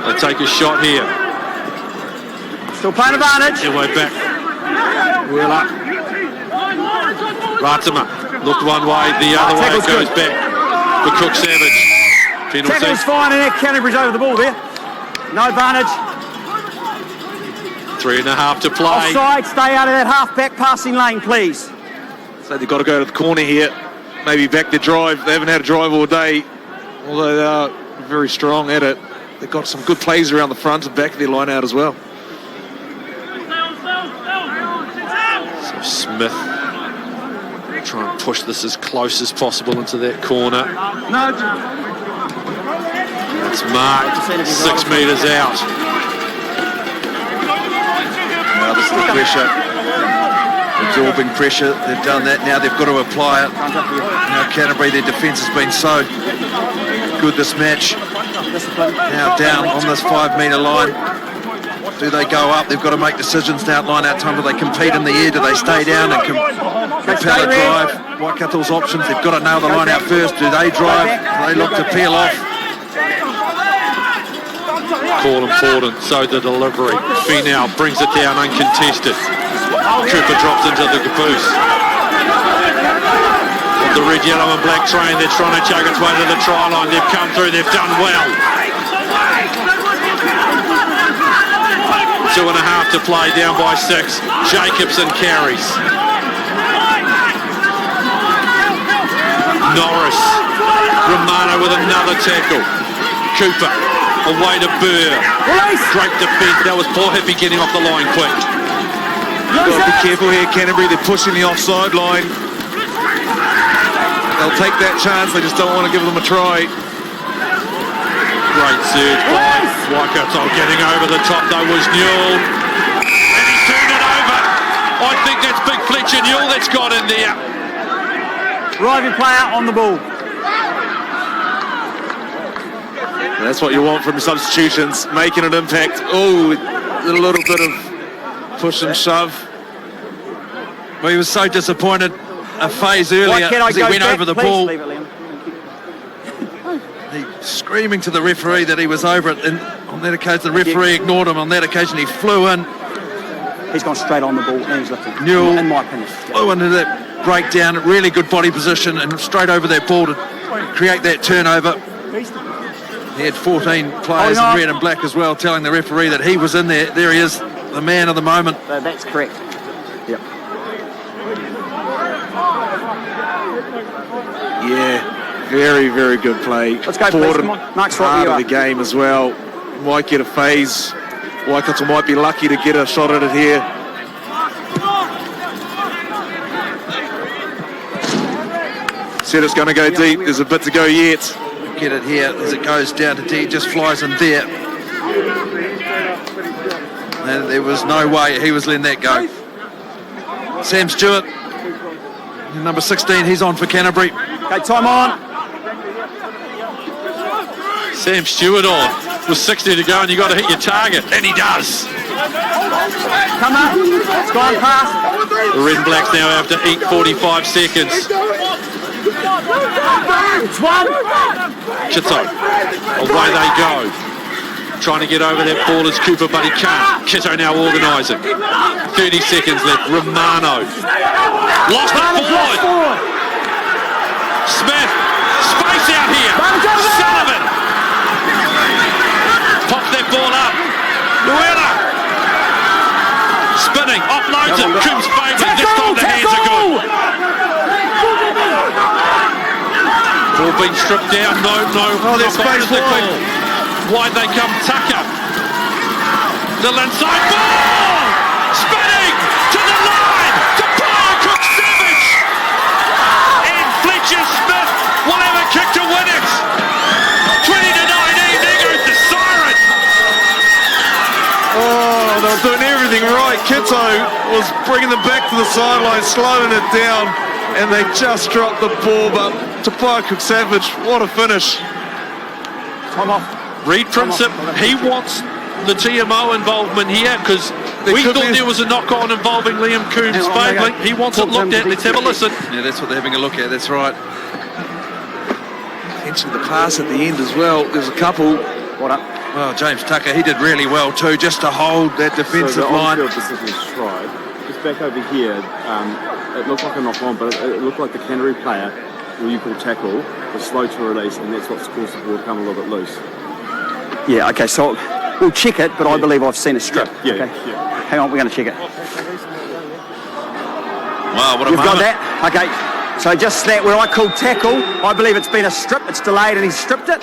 They take a shot here. Still playing advantage. Their way back. Wheeler. Ratima looked one way, the other way it Tackle's goes good. back for Cook Savage. Penalty. Tackle's fine, and Canterbury's over the ball there. No advantage. 3.5 to play. Offside. Stay out of that halfback passing lane, please. So they've got to go to the corner here. Maybe back their drive. They haven't had a drive all day, although they are very strong at it. They've got some good plays around the front and back of their line out as well. So Smith try and push this as close as possible into that corner. It's marked 6 metres out. Now this is the pressure. Absorbing pressure. They've done that. Now they've got to apply it. Now Canterbury, their defence has been so good this match. Now down on this 5 metre line. Do they go up? They've got to make decisions to outline out time. Do they compete in the air? Do they stay down and compel a drive? Waikato's options. They've got to nail the line out first. Do they drive? Do they look to peel off? Call important, so the delivery. Finau brings it down uncontested. Cooper drops into the caboose. Of the red, yellow and black train, they're trying to chug its way to the try line. They've come through, they've done well. 2.5 to play, down by 6. Jacobson carries. Norris. Romano with another tackle. Cooper. Away to Burr. Great defence. That was poor Hippie getting off the line quick. Got to be careful here, Canterbury. They're pushing the offside line. They'll take that chance. They just don't want to give them a try. Great surge by Waikato. Getting over the top though was Newell. And he's turned it over. I think that's Big Fletcher Newell that's got in there. Driving player on the ball. That's what you want from your substitutions, making an impact. Oh, a little bit of push and shove. Well, he was so disappointed a phase earlier as he went over the ball. Leave it, Liam. He screaming to the referee that he was over it, and on that occasion the referee ignored him. On that occasion he flew in. He's gone straight on the ball and he's lifting. Newell In my opinion. flew into that breakdown, really good body position, and straight over that ball to create that turnover. He had 14 players in red and black as well, telling the referee that he was in there. There he is, the man of the moment. That's correct. Yep. Yeah, very, very good play. Let's go, please. Come on. Mark's right part where of you the game as well. Might get a phase. Waikato might be lucky to get a shot at it here. Said it's going to go deep. There's a bit to go yet. Get it here as it goes down to D, just flies in there. And there was no way he was letting that go. Sam Stewart, number 16, he's on for Canterbury. Okay, time on. Sam Stewart on with 60 to go, and you got to hit your target, and he does. Come up. It's gone past. The Red and Blacks now have to eat 45 seconds. It's one. Chito, away they go. Trying to get over that ball is Cooper, but he can't. Kitto now organising. 30 seconds left. Romano. Lost it forward. Smith. Space out here. Sullivan. Pops that ball up. Luella. Spinning. Offloads it. Coombs favourite. This time the hands are good. Ball being stripped down. No. There's space wide. Wide they come, Tucker. Little inside ball! Spinning to the line! To Brian Cook Savage! And Fletcher Smith will have a kick to win it! 20 to 19, there goes the siren! Oh, they were doing everything right. Kitto was bringing them back to the sideline, slowing it down, and they just dropped the ball. But Brian Cook Savage, what a finish. Time off. Reed Prinsip, he wants the TMO involvement here because we thought there was a knock-on involving Liam Coombs Fabling. He wants it looked at. Let's have a listen. Yeah, that's what they're having a look at. That's right. Mentioned the pass at the end as well. There's a couple. What up? Well, James Tucker, he did really well too, just to hold that defensive line. So the on-field decision is tried. Just back over here, it looked like a knock-on, but it looked like the Canterbury player, who you call tackle, was slow to release, and that's what's caused the ball to come a little bit loose. Yeah, okay, so we'll check it, but I believe I've seen a strip. Yeah, okay. yeah. Hang on, we're going to check it. Wow, what a You've got moment. that? Okay, so just that where I called tackle, I believe it's been a strip, it's delayed and he's stripped it.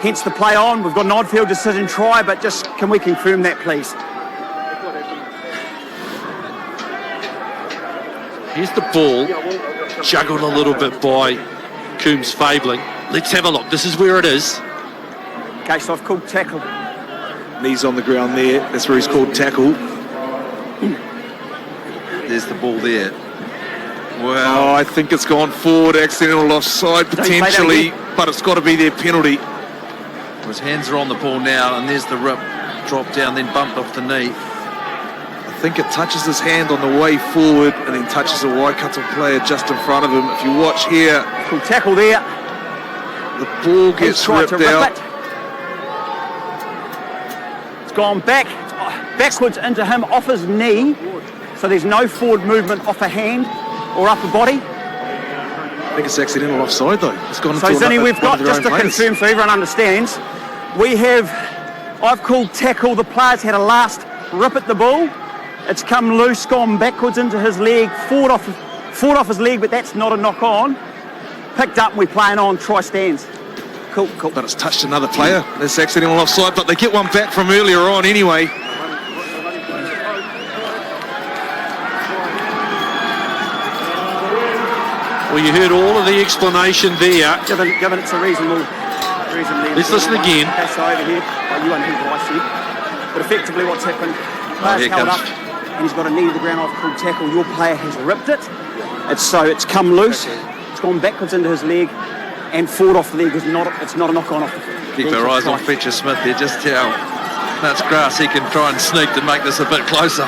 Hence the play on. We've got an on-field decision try, but just can we confirm that, please? Here's the ball, juggled a little bit by Coombs Fabling. Let's have a look. This is where it is. Okay, so I've called tackle. Knees on the ground there. That's where he's called tackle. There's the ball there. Oh, Wow. I think it's gone forward, accidental offside Don't play that potentially, again. but it's got to be their penalty. His hands are on the ball now, and there's the rip. Drop down, then bumped off the knee. I think it touches his hand on the way forward and then touches a Waikato player just in front of him. If you watch here, Called tackle there. the ball He's gets tried ripped to rip out. it. It's gone backwards into him off his knee. So there's no forward movement off a hand or upper body. I think it's accidental offside though. It's gone So into Zinni, we've one got, of their just to own players. confirm so everyone understands, I've called tackle, the player's had a last rip at the ball. It's come loose, gone backwards into his leg, forward off his leg, but that's not a knock on. Picked up and we're playing on, try stands. Cool. But it's touched another player. That's accidental offside, but they get one back from earlier on anyway. Well, you heard all of the explanation there. Given it's a reasonable Let's listen again. Pass over here. Oh, you won't hear what I said. But effectively what's happened, player's here held comes- up and he's got a knee to the ground. I've called tackle. Your player has ripped it. It's come loose. It's gone backwards into his leg and forward off the leg. It's not a knock on off the Keep our eyes on Fletcher Smith there, just how that's grass he can try and sneak to make this a bit closer.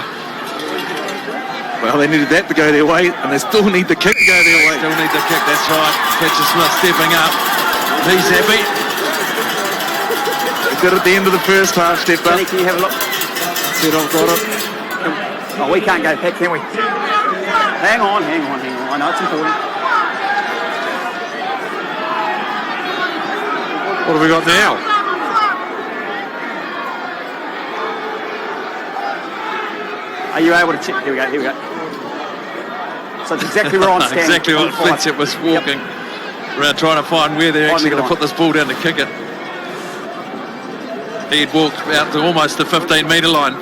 Well, they needed that to go their way, and they still need the kick to go their way. Still need the kick, that's right. Fletcher Smith stepping up. He's happy. They did at the end of the first half, step up. Zinni, can you have a look? Said I've got it. Oh, we can't go back, can we? Hang on. I know it's important. What have we got now? Are you able to check? Here we go. So it's exactly where I'm standing. Exactly what Fletcher was walking around trying to find where they're actually going to put this ball down to kick it. He'd walked out to almost the 15-metre line.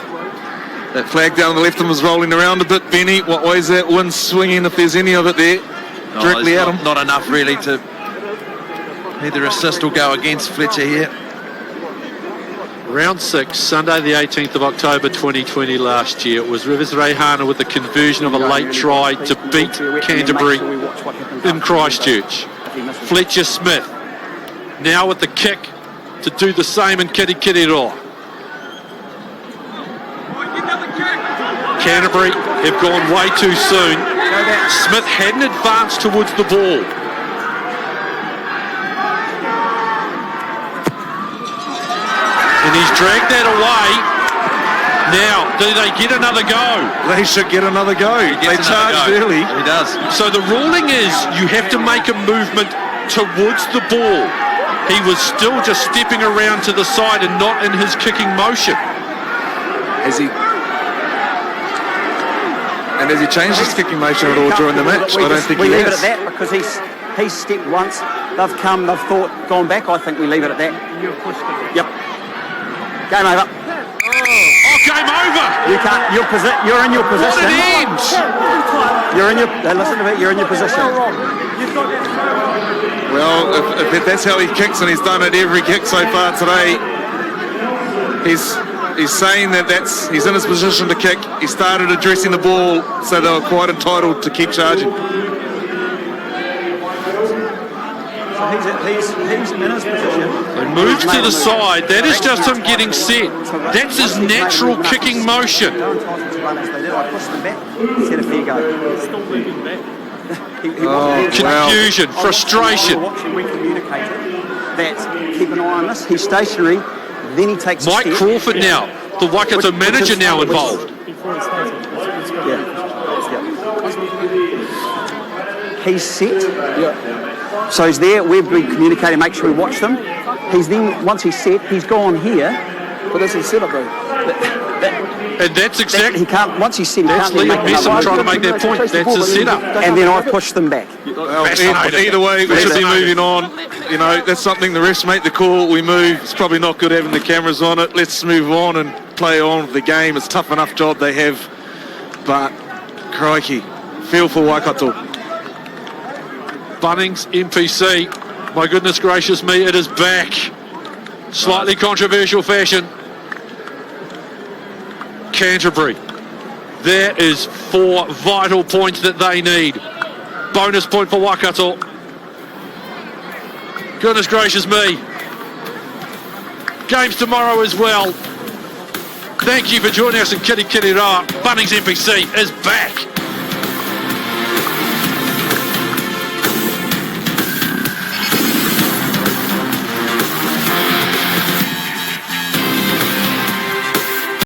That flag down on the left and was rolling around a bit. Benny, what way is that wind swinging if there's any of it there? Directly at him. Not enough really to either assist or go against Fletcher here. Round 6, Sunday the 18th of October 2020 last year. It was Rivers Reihana with the conversion of a late try to beat Canterbury in Christchurch. Fletcher Smith now with the kick to do the same in Kirikiriroa. Canterbury have gone way too soon. Smith hadn't advanced towards the ball. And he's dragged that away. Now, do they get another go? They should get another go. They charged early. He does. So the ruling is you have to make a movement towards the ball. He was still just stepping around to the side and not in his kicking motion. Has he changed his kicking motion at all during the match? I don't think he we leave it has. at that because he's stepped once. They've come, they've thought, gone back. I think we leave it at that. Yep. Game over. Oh, game over! You're in your position. What an end! You're in your. Listen to me. You're in your position. Well, if that's how he kicks, and he's done it every kick so far today, he's saying he's in his position to kick. He started addressing the ball, so they were quite entitled to keep charging. So he's in his position. They move to the side. That is just him getting set. That's his natural kicking motion. I pushed them back. He said a fair go. Still moving back. Confusion, frustration. We communicated that keep an eye on this. He's stationary. Then he takes Mike a step. Crawford now, the Waikato manager now involved. He's set. So he's there. We've been communicating, make sure we watch them. He's then, once he's set, he's gone here. But that's his setup, though. And that's exactly. He can't. Once he's set, he That's can't then Liam make Besson another trying to move. make that point. That's his setup. And then I push them back. Either way, we should be moving on. You know, that's something the refs make the call. We move. It's probably not good having the cameras on it. Let's move on and play on with the game. It's a tough enough job they have. But, crikey, feel for Waikato. Bunnings, NPC. My goodness gracious me, it is back. Slightly controversial fashion. Canterbury. There is 4 vital points that they need. Bonus point for Waikato. Goodness gracious me. Games tomorrow as well. Thank you for joining us in Kirikiriroa. Bunnings NPC is back.